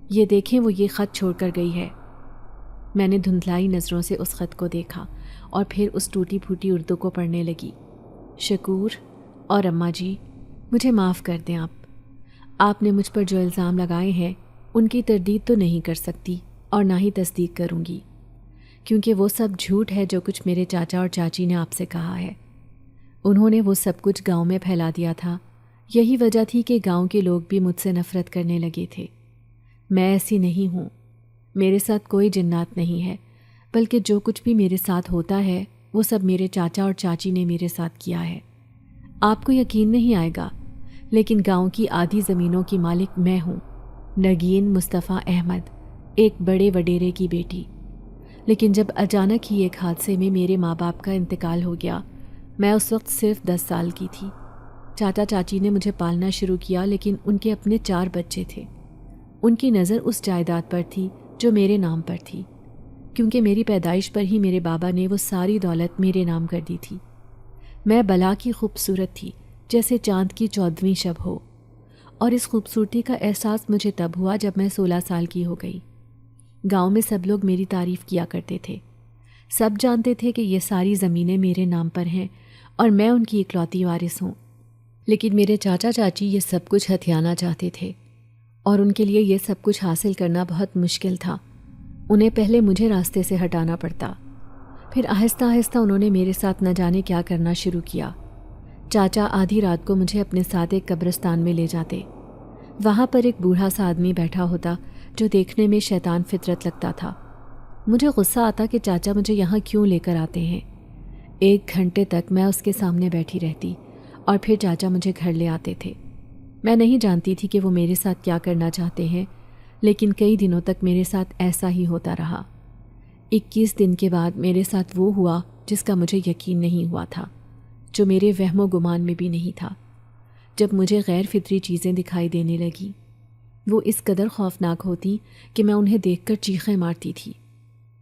یہ دیکھیں وہ یہ خط چھوڑ کر گئی ہے۔ میں نے دھندلائی نظروں سے اس خط کو دیکھا اور پھر اس ٹوٹی پھوٹی اردو کو پڑھنے لگی۔ شکور اور اماں جی، مجھے معاف کر دیں آپ نے مجھ پر جو الزام لگائے ہیں ان کی تردید تو نہیں کر سکتی اور نہ ہی تصدیق کروں گی، کیونکہ وہ سب جھوٹ ہے جو کچھ میرے چاچا اور چاچی نے آپ سے کہا ہے۔ انہوں نے وہ سب کچھ گاؤں میں پھیلا دیا تھا، یہی وجہ تھی کہ گاؤں کے لوگ بھی مجھ سے نفرت کرنے لگے تھے۔ میں ایسی نہیں ہوں، میرے ساتھ کوئی جنات نہیں ہے، بلکہ جو کچھ بھی میرے ساتھ ہوتا ہے وہ سب میرے چاچا اور چاچی نے میرے ساتھ کیا ہے۔ آپ کو یقین نہیں آئے گا، لیکن گاؤں کی آدھی زمینوں کی مالک میں ہوں، نگین مصطفیٰ احمد، ایک بڑے وڈیرے کی بیٹی۔ لیکن جب اچانک ہی ایک حادثے میں میرے ماں باپ کا انتقال ہو گیا، میں اس وقت صرف 10 سال کی تھی۔ چاچا چاچی نے مجھے پالنا شروع کیا، لیکن ان کے اپنے 4 بچے تھے۔ ان کی نظر اس جائیداد پر تھی جو میرے نام پر تھی، کیونکہ میری پیدائش پر ہی میرے بابا نے وہ ساری دولت میرے نام کر دی تھی۔ میں بلا کی خوبصورت تھی، جیسے چاند کی 14ویں شب ہو، اور اس خوبصورتی کا احساس مجھے تب ہوا جب میں 16 سال کی ہو گئی۔ گاؤں میں سب لوگ میری تعریف کیا کرتے تھے، سب جانتے تھے کہ یہ ساری زمینیں میرے نام پر ہیں اور میں ان کی اکلوتی وارث ہوں۔ لیکن میرے چاچا چاچی یہ سب کچھ ہتھیانا چاہتے تھے، اور ان کے لیے یہ سب کچھ حاصل کرنا بہت مشکل تھا۔ انہیں پہلے مجھے راستے سے ہٹانا پڑتا، پھر آہستہ آہستہ انہوں نے میرے ساتھ نہ جانے کیا کرنا شروع کیا۔ چاچا آدھی رات کو مجھے اپنے ساتھ ایک قبرستان میں لے جاتے۔ وہاں پر ایک بوڑھا سا آدمی بیٹھا ہوتا جو دیکھنے میں شیطان فطرت لگتا تھا۔ مجھے غصہ آتا کہ چاچا مجھے یہاں کیوں لے کر آتے ہیں۔ 1 گھنٹے تک میں اس کے سامنے بیٹھی رہتی اور پھر چاچا مجھے گھر لے آتے تھے۔ میں نہیں جانتی تھی کہ وہ میرے ساتھ کیا کرنا چاہتے ہیں، لیکن کئی دنوں تک میرے ساتھ ایسا ہی ہوتا رہا۔ 21 دن کے بعد میرے ساتھ وہ ہوا جس کا مجھے یقین نہیں ہوا تھا، جو میرے وہم و گمان میں بھی نہیں تھا۔ جب مجھے غیر فطری چیزیں دکھائی دینے لگی، وہ اس قدر خوفناک ہوتی کہ میں انہیں دیکھ کر چیخیں مارتی تھی۔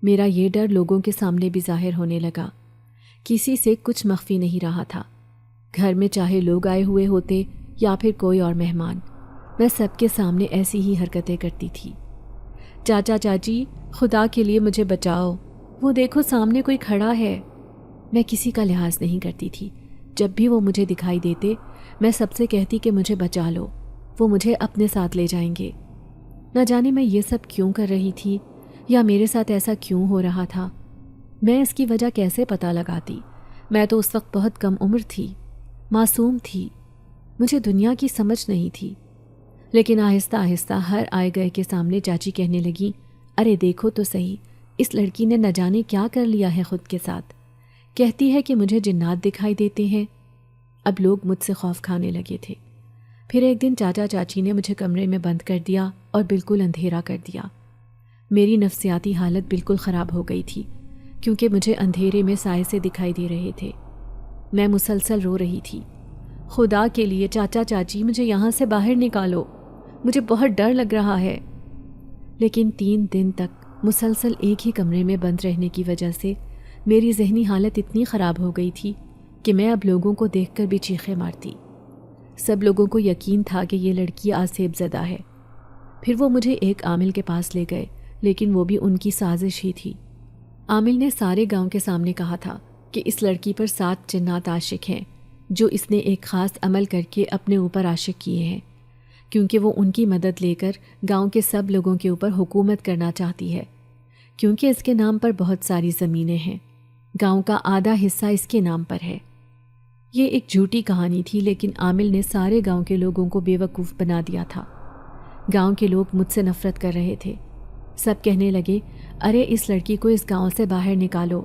میرا یہ ڈر لوگوں کے سامنے بھی ظاہر ہونے لگا، کسی سے کچھ مخفی نہیں رہا تھا۔ گھر میں چاہے لوگ آئے ہوئے ہوتے یا پھر کوئی اور مہمان، میں سب کے سامنے ایسی ہی حرکتیں کرتی تھی۔ چاچا چاچی، خدا کے لیے مجھے بچاؤ، وہ دیکھو سامنے کوئی کھڑا ہے۔ میں کسی کا لحاظ نہیں کرتی تھی۔ جب بھی وہ مجھے دکھائی دیتے، میں سب سے کہتی کہ مجھے بچا لو، وہ مجھے اپنے ساتھ لے جائیں گے۔ نہ جانے میں یہ سب کیوں کر رہی تھی یا میرے ساتھ ایسا کیوں ہو رہا تھا۔ میں اس کی وجہ کیسے پتہ لگاتی؟ میں تو اس وقت بہت کم عمر تھی، معصوم تھی، مجھے دنیا کی سمجھ نہیں تھی۔ لیکن آہستہ آہستہ ہر آئے گئے کے سامنے چاچی کہنے لگی، ارے دیکھو تو صحیح، اس لڑکی نے نہ جانے کیا کر لیا ہے خود کے ساتھ، کہتی ہے کہ مجھے جنات دکھائی دیتے ہیں۔ اب لوگ مجھ سے خوف کھانے لگے تھے۔ پھر ایک دن چاچا چاچی نے مجھے کمرے میں بند کر دیا اور بالکل اندھیرا کر دیا۔ میری نفسیاتی حالت بالکل خراب ہو گئی تھی، کیونکہ مجھے اندھیرے میں سائے سے دکھائی دے رہے تھے۔ میں مسلسل رو رہی تھی، خدا کے لیے چاچا چاچی مجھے یہاں سے باہر نکالو، مجھے بہت ڈر لگ رہا ہے۔ لیکن 3 دن تک مسلسل ایک ہی کمرے میں بند رہنے کی وجہ سے میری ذہنی حالت اتنی خراب ہو گئی تھی کہ میں اب لوگوں کو دیکھ کر بھی چیخیں مارتی۔ سب لوگوں کو یقین تھا کہ یہ لڑکی آسیب زدہ ہے۔ پھر وہ مجھے ایک عامل کے پاس لے گئے، لیکن وہ بھی ان کی سازش ہی تھی۔ عامل نے سارے گاؤں کے سامنے کہا تھا کہ اس لڑکی پر 7 جنات عاشق ہیں، جو اس نے ایک خاص عمل کر کے اپنے اوپر عاشق کیے ہیں، کیونکہ وہ ان کی مدد لے کر گاؤں کے سب لوگوں کے اوپر حکومت کرنا چاہتی ہے، کیونکہ اس کے نام پر بہت ساری زمینیں ہیں، گاؤں کا آدھا حصہ اس کے نام پر ہے۔ یہ ایک جھوٹی کہانی تھی، لیکن عامل نے سارے گاؤں کے لوگوں کو بے وقوف بنا دیا تھا۔ گاؤں کے لوگ مجھ سے نفرت کر رہے تھے۔ سب کہنے لگے، ارے اس لڑکی کو اس گاؤں سے باہر نکالو،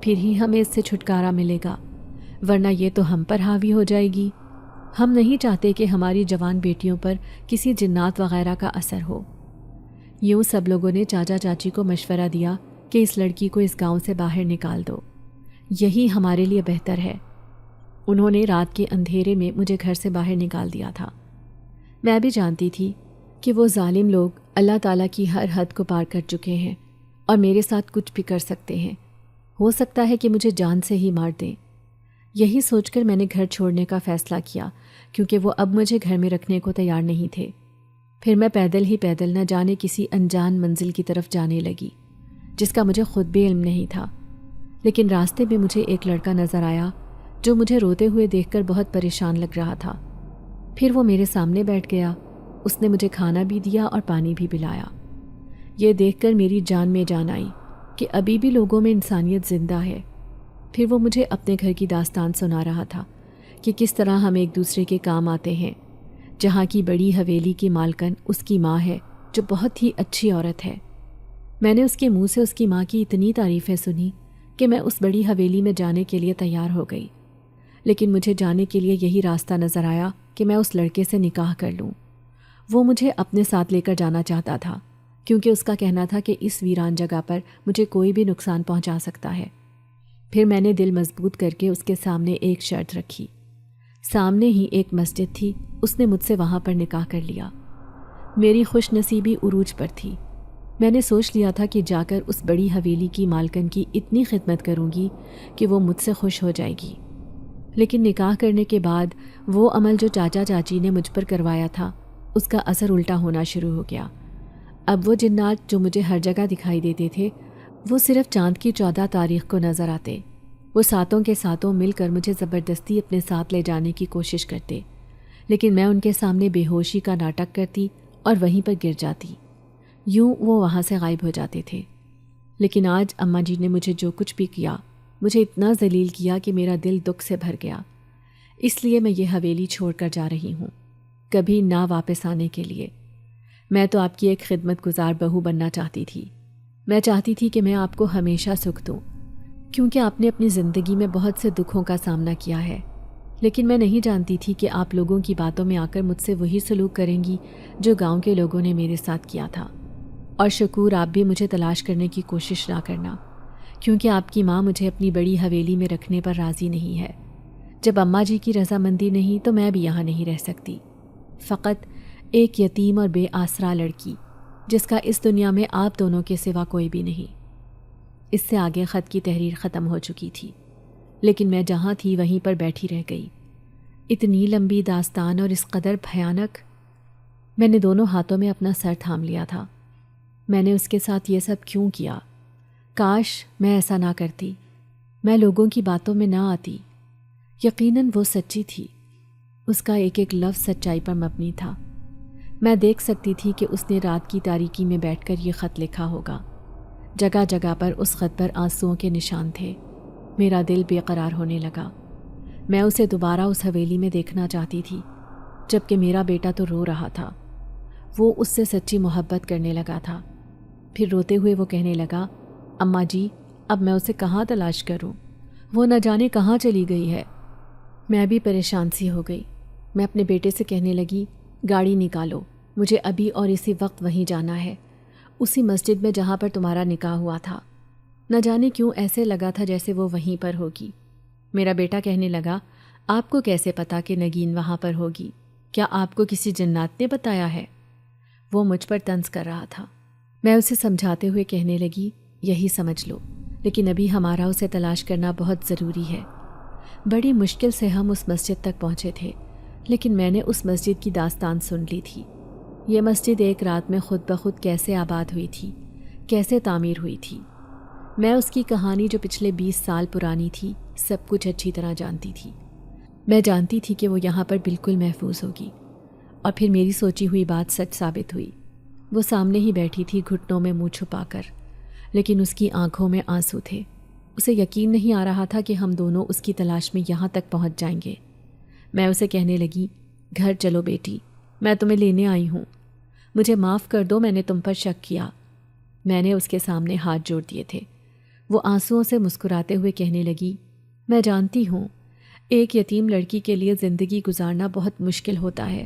پھر ہی ہمیں اس سے چھٹکارا ملے گا، ورنہ یہ تو ہم پر حاوی ہو جائے گی۔ ہم نہیں چاہتے کہ ہماری جوان بیٹیوں پر کسی جنات وغیرہ کا اثر ہو۔ یوں سب لوگوں نے چاچا چاچی کو مشورہ دیا کہ اس لڑکی کو اس گاؤں سے باہر نکال دو، یہی ہمارے لیے بہتر ہے۔ انہوں نے رات کے اندھیرے میں مجھے گھر سے باہر نکال دیا تھا۔ میں بھی جانتی تھی کہ وہ ظالم لوگ اللہ تعالیٰ کی ہر حد کو پار کر چکے ہیں اور میرے ساتھ کچھ بھی کر سکتے ہیں، ہو سکتا ہے کہ مجھے جان سے ہی مار دیں۔ یہی سوچ کر میں نے گھر چھوڑنے کا فیصلہ کیا، کیونکہ وہ اب مجھے گھر میں رکھنے کو تیار نہیں تھے۔ پھر میں پیدل ہی پیدل نہ جانے کسی انجان منزل کی طرف جانے لگی۔ جس کا مجھے خود بھی علم نہیں تھا، لیکن راستے میں مجھے ایک لڑکا نظر آیا جو مجھے روتے ہوئے دیکھ کر بہت پریشان لگ رہا تھا۔ پھر وہ میرے سامنے بیٹھ گیا، اس نے مجھے کھانا بھی دیا اور پانی بھی پلایا۔ یہ دیکھ کر میری جان میں جان آئی کہ ابھی بھی لوگوں میں انسانیت زندہ ہے۔ پھر وہ مجھے اپنے گھر کی داستان سنا رہا تھا کہ کس طرح ہم ایک دوسرے کے کام آتے ہیں۔ جہاں کی بڑی حویلی کی مالکن اس کی ماں ہے جو بہت ہی اچھی عورت ہے۔ میں نے اس کے منہ سے اس کی ماں کی اتنی تعریفیں سنی کہ میں اس بڑی حویلی میں جانے کے لیے تیار ہو گئی، لیکن مجھے جانے کے لیے یہی راستہ نظر آیا کہ میں اس لڑکے سے نکاح کر لوں۔ وہ مجھے اپنے ساتھ لے کر جانا چاہتا تھا کیونکہ اس کا کہنا تھا کہ اس ویران جگہ پر مجھے کوئی بھی نقصان پہنچا سکتا ہے۔ پھر میں نے دل مضبوط کر کے اس کے سامنے ایک شرط رکھی۔ سامنے ہی ایک مسجد تھی، اس نے مجھ سے وہاں پر نکاح کر لیا۔ میری خوش نصیبی عروج پر تھی۔ میں نے سوچ لیا تھا کہ جا کر اس بڑی حویلی کی مالکن کی اتنی خدمت کروں گی کہ وہ مجھ سے خوش ہو جائے گی۔ لیکن نکاح کرنے کے بعد وہ عمل جو چاچا چاچی نے مجھ پر کروایا تھا اس کا اثر الٹا ہونا شروع ہو گیا۔ اب وہ جنات جو مجھے ہر جگہ دکھائی دیتے تھے وہ صرف چاند کی 14 تاریخ کو نظر آتے۔ وہ ساتوں کے ساتوں مل کر مجھے زبردستی اپنے ساتھ لے جانے کی کوشش کرتے، لیکن میں ان کے سامنے بے ہوشی کا ناٹک کرتی اور وہیں پر گر جاتی۔ یوں وہ وہاں سے غائب ہو جاتے تھے۔ لیکن آج اماں جی نے مجھے جو کچھ بھی کیا، مجھے اتنا ذلیل کیا کہ میرا دل دکھ سے بھر گیا۔ اس لیے میں یہ حویلی چھوڑ کر جا رہی ہوں، کبھی نہ واپس آنے کے لیے۔ میں تو آپ کی ایک خدمت گزار بہو بننا چاہتی تھی۔ میں چاہتی تھی کہ میں آپ کو ہمیشہ سکھ دوں، کیونکہ آپ نے اپنی زندگی میں بہت سے دکھوں کا سامنا کیا ہے، لیکن میں نہیں جانتی تھی کہ آپ لوگوں کی باتوں میں آ کر مجھ سے وہی سلوک کریں گی جو گاؤں کے لوگوں نے میرے ساتھ کیا تھا۔ اور شکور آپ بھی مجھے تلاش کرنے کی کوشش نہ کرنا، کیونکہ آپ کی ماں مجھے اپنی بڑی حویلی میں رکھنے پر راضی نہیں ہے۔ جب اماں جی کی رضامندی نہیں تو میں بھی یہاں نہیں رہ سکتی۔ فقط ایک یتیم اور بے آسرا لڑکی جس کا اس دنیا میں آپ دونوں کے سوا کوئی بھی نہیں۔ اس سے آگے خط کی تحریر ختم ہو چکی تھی، لیکن میں جہاں تھی وہیں پر بیٹھی رہ گئی۔ اتنی لمبی داستان اور اس قدر بھیانک۔ میں نے دونوں ہاتھوں میں اپنا سر تھام لیا تھا۔ میں نے اس کے ساتھ یہ سب کیوں کیا؟ کاش میں ایسا نہ کرتی، میں لوگوں کی باتوں میں نہ آتی۔ یقیناً وہ سچی تھی، اس کا ایک ایک لفظ سچائی پر مبنی تھا۔ میں دیکھ سکتی تھی کہ اس نے رات کی تاریکی میں بیٹھ کر یہ خط لکھا ہوگا۔ جگہ جگہ پر اس خط پر آنسوؤں کے نشان تھے۔ میرا دل بے قرار ہونے لگا۔ میں اسے دوبارہ اس حویلی میں دیکھنا چاہتی تھی، جبکہ میرا بیٹا تو رو رہا تھا۔ وہ اس سے سچی محبت کرنے لگا تھا۔ پھر روتے ہوئے وہ کہنے لگا، اماں جی اب میں اسے کہاں تلاش کروں؟ وہ نہ جانے کہاں چلی گئی ہے۔ میں بھی پریشان سی ہو گئی۔ میں اپنے بیٹے سے کہنے لگی، گاڑی نکالو، مجھے ابھی اور اسی وقت وہیں جانا ہے، اسی مسجد میں جہاں پر تمہارا نکاح ہوا تھا۔ نہ جانے کیوں ایسے لگا تھا جیسے وہ وہیں پر ہوگی۔ میرا بیٹا کہنے لگا، آپ کو کیسے پتا کہ نگین وہاں پر ہوگی؟ کیا آپ کو کسی جنات نے بتایا ہے؟ وہ مجھ پر طنز کر رہا تھا۔ میں اسے سمجھاتے ہوئے کہنے لگی، یہی سمجھ لو، لیکن ابھی ہمارا اسے تلاش کرنا بہت ضروری ہے۔ بڑی مشکل سے ہم اس مسجد تک پہنچے تھے، لیکن میں نے اس مسجد کی داستان سن لی تھی۔ یہ مسجد ایک رات میں خود بخود کیسے آباد ہوئی تھی، کیسے تعمیر ہوئی تھی۔ میں اس کی کہانی جو پچھلے 20 سال پرانی تھی سب کچھ اچھی طرح جانتی تھی۔ میں جانتی تھی کہ وہ یہاں پر بالکل محفوظ ہوگی، اور پھر میری سوچی ہوئی بات سچ ثابت ہوئی۔ وہ سامنے ہی بیٹھی تھی گھٹنوں میں منہ چھپا کر، لیکن اس کی آنکھوں میں آنسو تھے۔ اسے یقین نہیں آ رہا تھا کہ ہم دونوں اس کی تلاش میں یہاں تک پہنچ جائیں گے۔ میں اسے کہنے لگی، گھر چلو بیٹی، میں تمہیں لینے آئی ہوں، مجھے معاف کر دو، میں نے تم پر شک کیا۔ میں نے اس کے سامنے ہاتھ جوڑ دیے تھے۔ وہ آنسوؤں سے مسکراتے ہوئے کہنے لگی، میں جانتی ہوں ایک یتیم لڑکی کے لیے زندگی گزارنا بہت مشکل ہوتا ہے۔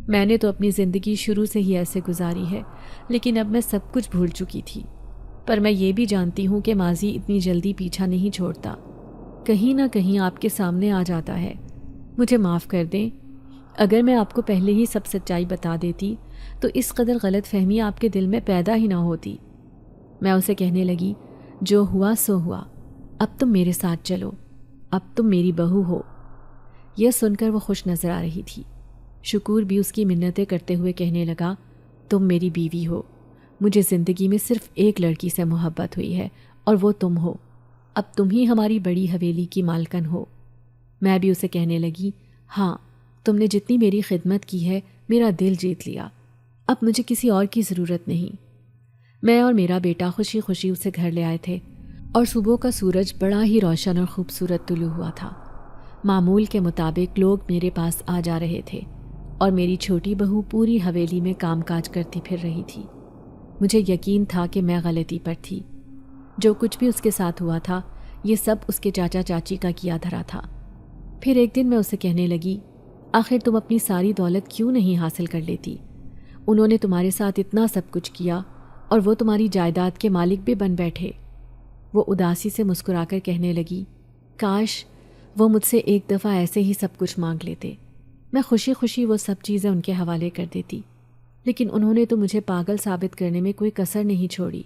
میں نے تو اپنی زندگی شروع سے ہی ایسے گزاری ہے، لیکن اب میں سب کچھ بھول چکی تھی۔ پر میں یہ بھی جانتی ہوں کہ ماضی اتنی جلدی پیچھا نہیں چھوڑتا، کہیں نہ کہیں آپ کے سامنے آ جاتا ہے۔ مجھے معاف کر دیں، اگر میں آپ کو پہلے ہی سب سچائی بتا دیتی تو اس قدر غلط فہمی آپ کے دل میں پیدا ہی نہ ہوتی۔ میں اسے کہنے لگی، جو ہوا سو ہوا، اب تم میرے ساتھ چلو، اب تم میری بہو ہو۔ یہ سن کر وہ خوش نظر آ رہی تھی۔ شکور بھی اس کی منتیں کرتے ہوئے کہنے لگا، تم میری بیوی ہو، مجھے زندگی میں صرف ایک لڑکی سے محبت ہوئی ہے اور وہ تم ہو۔ اب تم ہی ہماری بڑی حویلی کی مالکن ہو۔ میں بھی اسے کہنے لگی، ہاں، تم نے جتنی میری خدمت کی ہے میرا دل جیت لیا، اب مجھے کسی اور کی ضرورت نہیں۔ میں اور میرا بیٹا خوشی خوشی اسے گھر لے آئے تھے اور صبح کا سورج بڑا ہی روشن اور خوبصورت طلوع ہوا تھا۔ معمول کے مطابق لوگ میرے پاس آ جا رہے تھے اور میری چھوٹی بہو پوری حویلی میں کام کاج کرتی پھر رہی تھی۔ مجھے یقین تھا کہ میں غلطی پر تھی۔ جو کچھ بھی اس کے ساتھ ہوا تھا یہ سب اس کے چاچا چاچی کا کیا دھرا تھا۔ پھر ایک دن میں اسے کہنے لگی، آخر تم اپنی ساری دولت کیوں نہیں حاصل کر لیتی؟ انہوں نے تمہارے ساتھ اتنا سب کچھ کیا اور وہ تمہاری جائیداد کے مالک بھی بن بیٹھے۔ وہ اداسی سے مسکرا کر کہنے لگی، کاش وہ مجھ سے ایک دفعہ ایسے ہی سب کچھ مانگ لیتے، میں خوشی خوشی وہ سب چیزیں ان کے حوالے کر دیتی، لیکن انہوں نے تو مجھے پاگل ثابت کرنے میں کوئی کسر نہیں چھوڑی۔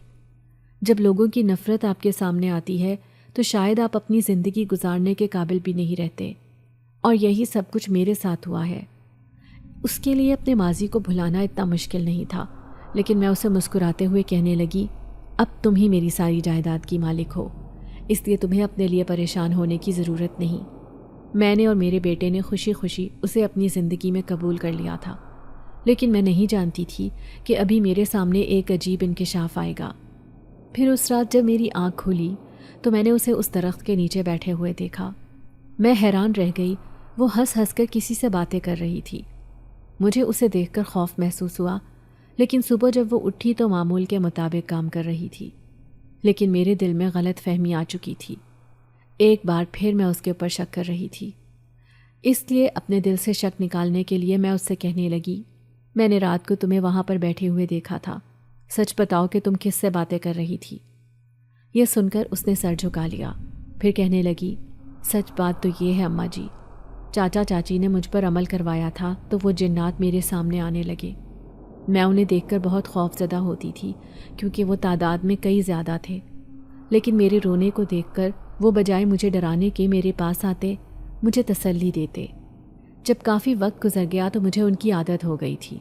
جب لوگوں کی نفرت آپ کے سامنے آتی ہے تو شاید آپ اپنی زندگی گزارنے کے قابل بھی نہیں رہتے، اور یہی سب کچھ میرے ساتھ ہوا ہے۔ اس کے لیے اپنے ماضی کو بھلانا اتنا مشکل نہیں تھا، لیکن میں اسے مسکراتے ہوئے کہنے لگی، اب تم ہی میری ساری جائیداد کی مالک ہو، اس لیے تمہیں اپنے لیے پریشان ہونے کی ضرورت نہیں۔ میں نے اور میرے بیٹے نے خوشی خوشی اسے اپنی زندگی میں قبول کر لیا تھا، لیکن میں نہیں جانتی تھی کہ ابھی میرے سامنے ایک عجیب انکشاف آئے گا۔ پھر اس رات جب میری آنکھ کھلی تو میں نے اسے اس درخت کے نیچے بیٹھے ہوئے دیکھا۔ میں حیران رہ گئی، وہ ہنس ہنس کر کسی سے باتیں کر رہی تھی۔ مجھے اسے دیکھ کر خوف محسوس ہوا، لیکن صبح جب وہ اٹھی تو معمول کے مطابق کام کر رہی تھی، لیکن میرے دل میں غلط فہمی آ چکی تھی۔ ایک بار پھر میں اس کے اوپر شک کر رہی تھی، اس لیے اپنے دل سے شک نکالنے کے لیے میں اس سے کہنے لگی، میں نے رات کو تمہیں وہاں پر بیٹھے ہوئے دیکھا تھا، سچ بتاؤ کہ تم کس سے باتیں کر رہی تھی؟ یہ سن کر اس نے سر جھکا لیا، پھر کہنے لگی، سچ بات تو یہ ہے اماں جی، چاچا چاچی نے مجھ پر عمل کروایا تھا تو وہ جنات میرے سامنے آنے لگے۔ میں انہیں دیکھ کر بہت خوف زدہ ہوتی تھی کیونکہ وہ تعداد میں کئی زیادہ تھے، لیکن میرے رونے کو دیکھ کر وہ بجائے مجھے ڈرانے کے میرے پاس آتے، مجھے تسلی دیتے۔ جب کافی وقت گزر گیا تو مجھے ان کی عادت ہو گئی تھی،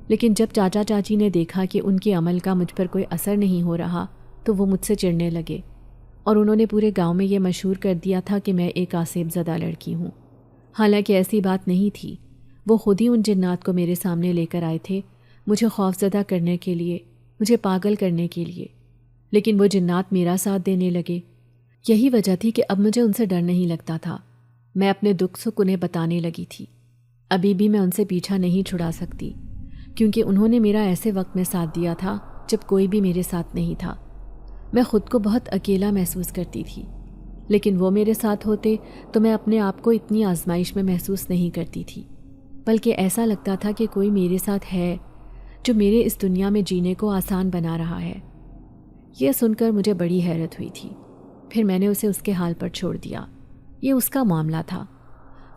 لیکن جب چاچا چاچی نے دیکھا کہ ان کے عمل کا مجھ پر کوئی اثر نہیں ہو رہا تو وہ مجھ سے چڑھنے لگے، اور انہوں نے پورے گاؤں میں یہ مشہور کر دیا تھا کہ میں ایک آسیب زدہ لڑکی ہوں۔ حالانکہ ایسی بات نہیں تھی، وہ خود ہی ان جنات کو میرے سامنے لے کر آئے تھے، مجھے خوف زدہ کرنے کے لیے، مجھے پاگل کرنے کے لیے، لیکن وہ جنات میرا ساتھ دینے لگے۔ یہی وجہ تھی کہ اب مجھے ان سے ڈر نہیں لگتا تھا۔ میں اپنے دکھ سکھ انہیں بتانے لگی تھی۔ ابھی بھی میں ان سے پیچھا نہیں چھڑا سکتی، کیونکہ انہوں نے میرا ایسے وقت میں ساتھ دیا تھا جب کوئی بھی میرے ساتھ نہیں تھا۔ میں خود کو بہت اکیلا محسوس کرتی تھی، لیکن وہ میرے ساتھ ہوتے تو میں اپنے آپ کو اتنی آزمائش میں محسوس نہیں کرتی تھی، بلکہ ایسا لگتا تھا کہ کوئی میرے ساتھ ہے جو میرے اس دنیا میں جینے کو آسان بنا رہا ہے۔ یہ سن کر مجھے بڑی حیرت ہوئی تھی۔ پھر میں نے اسے اس کے حال پر چھوڑ دیا، یہ اس کا معاملہ تھا۔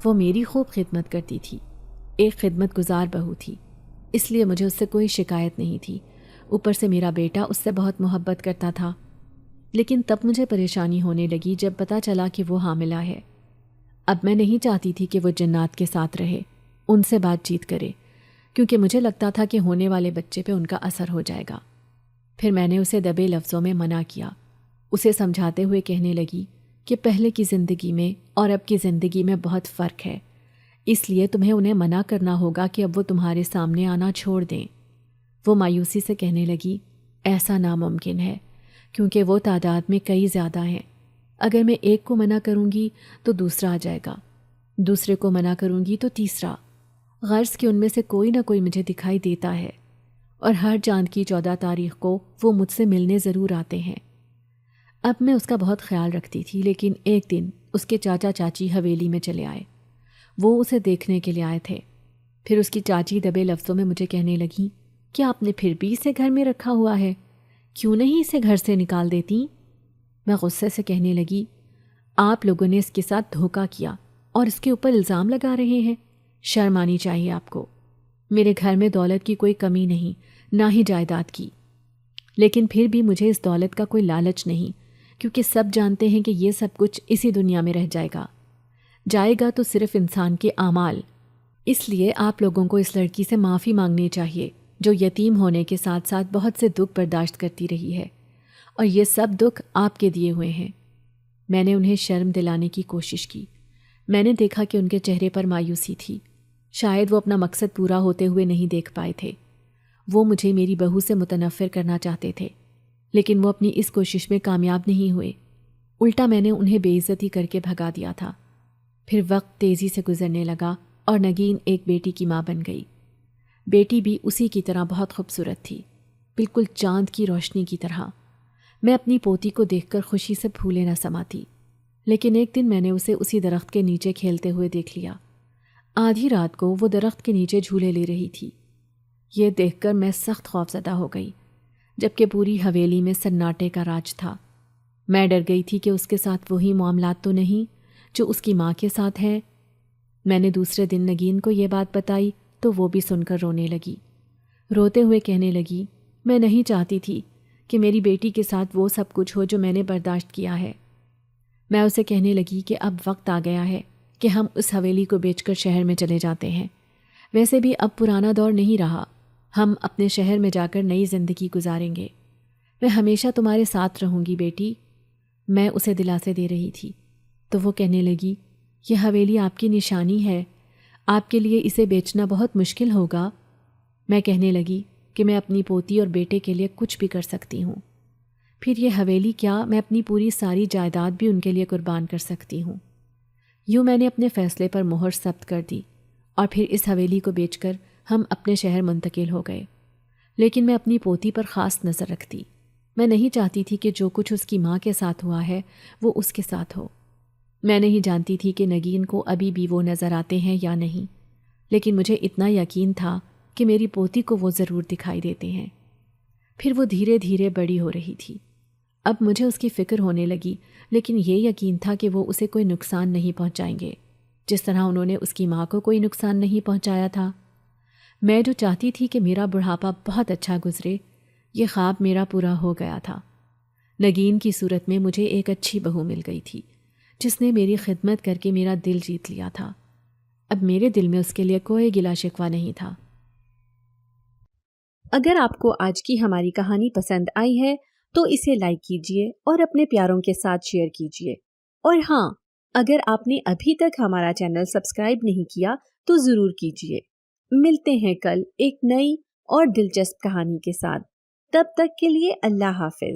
وہ میری خوب خدمت کرتی تھی، ایک خدمت گزار بہو تھی، اس لیے مجھے اس سے کوئی شکایت نہیں تھی۔ اوپر سے میرا بیٹا اس سے بہت محبت کرتا تھا، لیکن تب مجھے پریشانی ہونے لگی جب پتہ چلا کہ وہ حاملہ ہے۔ اب میں نہیں چاہتی تھی کہ وہ جنات کے ساتھ رہے، ان سے بات چیت کرے، کیونکہ مجھے لگتا تھا کہ ہونے والے بچے پہ ان کا اثر ہو جائے گا۔ پھر میں نے اسے دبے لفظوں میں منع کیا، اسے سمجھاتے ہوئے کہنے لگی کہ پہلے کی زندگی میں اور اب کی زندگی میں بہت فرق ہے، اس لیے تمہیں انہیں منع کرنا ہوگا کہ اب وہ تمہارے سامنے آنا چھوڑ دیں۔ وہ مایوسی سے کہنے لگی، ایسا ناممکن ہے، کیونکہ وہ تعداد میں کئی زیادہ ہیں۔ اگر میں ایک کو منع کروں گی تو دوسرا آ جائے گا، دوسرے کو منع کروں گی تو تیسرا، غرض کہ ان میں سے کوئی نہ کوئی مجھے دکھائی دیتا ہے، اور ہر چاند کی 14 تاریخ کو وہ مجھ سے ملنے ضرور آتے ہیں۔ اب میں اس کا بہت خیال رکھتی تھی، لیکن ایک دن اس کے چاچا چاچی حویلی میں چلے آئے، وہ اسے دیکھنے کے لیے آئے تھے۔ پھر اس کی چاچی دبے لفظوں میں مجھے کہنے لگی، کیا آپ نے پھر بھی اسے گھر میں رکھا ہوا ہے؟ کیوں نہیں اسے گھر سے نکال دیتی؟ میں غصے سے کہنے لگی، آپ لوگوں نے اس کے ساتھ دھوکہ کیا اور اس کے اوپر الزام لگا رہے ہیں، شرم آنی چاہیے آپ کو۔ میرے گھر میں دولت کی کوئی کمی نہیں، نہ ہی جائیداد کی، لیکن پھر بھی مجھے اس دولت کا کوئی لالچ نہیں، کیونکہ سب جانتے ہیں کہ یہ سب کچھ اسی دنیا میں رہ جائے گا تو صرف انسان کے اعمال۔ اس لیے آپ لوگوں کو اس لڑکی سے معافی مانگنی چاہیے جو یتیم ہونے کے ساتھ ساتھ بہت سے دکھ برداشت کرتی رہی ہے، اور یہ سب دکھ آپ کے دیے ہوئے ہیں۔ میں نے انہیں شرم دلانے کی کوشش کی۔ میں نے دیکھا کہ ان کے چہرے پر مایوسی تھی۔ شاید وہ اپنا مقصد پورا ہوتے ہوئے نہیں دیکھ پائے تھے۔ وہ مجھے میری بہو سے متنفر کرنا چاہتے تھے، لیکن وہ اپنی اس کوشش میں کامیاب نہیں ہوئے۔ الٹا میں نے انہیں بے عزتی کر کے بھگا دیا تھا۔ پھر وقت تیزی سے گزرنے لگا اور نگین ایک بیٹی کی ماں بن گئی۔ بیٹی بھی اسی کی طرح بہت خوبصورت تھی، بالکل چاند کی روشنی کی طرح۔ میں اپنی پوتی کو دیکھ کر خوشی سے پھولے نہ سماتی، لیکن ایک دن میں نے اسے اسی درخت کے نیچے کھیلتے ہوئے دیکھ لیا۔ آدھی رات کو وہ درخت کے نیچے جھولے لے رہی تھی۔ یہ دیکھ کر میں سخت خوفزدہ ہو گئی، جبکہ پوری حویلی میں سناٹے کا راج تھا۔ میں ڈر گئی تھی کہ اس کے ساتھ وہی معاملات تو نہیں جو اس کی ماں کے ساتھ ہیں۔ میں نے دوسرے دن نگین کو یہ بات بتائی تو وہ بھی سن کر رونے لگی۔ روتے ہوئے کہنے لگی، میں نہیں چاہتی تھی کہ میری بیٹی کے ساتھ وہ سب کچھ ہو جو میں نے برداشت کیا ہے۔ میں اسے کہنے لگی کہ اب وقت آ گیا ہے کہ ہم اس حویلی کو بیچ کر شہر میں چلے جاتے ہیں۔ ویسے بھی اب پرانا دور نہیں رہا، ہم اپنے شہر میں جا کر نئی زندگی گزاریں گے۔ میں ہمیشہ تمہارے ساتھ رہوں گی بیٹی، میں اسے دلاسے دے رہی تھی۔ تو وہ کہنے لگی، یہ حویلی آپ کی نشانی ہے، آپ کے لیے اسے بیچنا بہت مشکل ہوگا۔ میں کہنے لگی کہ میں اپنی پوتی اور بیٹے کے لیے کچھ بھی کر سکتی ہوں۔ پھر یہ حویلی کیا، میں اپنی پوری ساری جائیداد بھی ان کے لیے قربان کر سکتی ہوں۔ یوں میں نے اپنے فیصلے پر مہر ثبت کر دی، اور پھر اس حویلی کو بیچ کر ہم اپنے شہر منتقل ہو گئے۔ لیکن میں اپنی پوتی پر خاص نظر رکھتی۔ میں نہیں چاہتی تھی کہ جو کچھ اس کی ماں کے ساتھ ہوا ہے وہ اس کے ساتھ ہو۔ میں نہیں جانتی تھی کہ نگین کو ابھی بھی وہ نظر آتے ہیں یا نہیں، لیکن مجھے اتنا یقین تھا کہ میری پوتی کو وہ ضرور دکھائی دیتے ہیں۔ پھر وہ دھیرے دھیرے بڑی ہو رہی تھی۔ اب مجھے اس کی فکر ہونے لگی، لیکن یہ یقین تھا کہ وہ اسے کوئی نقصان نہیں پہنچائیں گے، جس طرح انہوں نے اس کی ماں کو کوئی نقصان نہیں پہنچایا تھا۔ میں جو چاہتی تھی کہ میرا بڑھاپا بہت اچھا گزرے، یہ خواب میرا پورا ہو گیا تھا۔ نگین کی صورت میں مجھے ایک اچھی بہو مل گئی تھی، جس نے میری خدمت کر کے میرا دل جیت لیا تھا۔ اب میرے دل میں اس کے لیے کوئی گلا شکوہ نہیں تھا۔ اگر آپ کو آج کی ہماری کہانی پسند آئی ہے تو اسے لائک کیجیے اور اپنے پیاروں کے ساتھ شیئر کیجیے، اور ہاں، اگر آپ نے ابھی تک ہمارا چینل سبسکرائب نہیں کیا تو ضرور کیجیے۔ ملتے ہیں کل ایک نئی اور دلچسپ کہانی کے ساتھ، تب تک کے لیے اللہ حافظ۔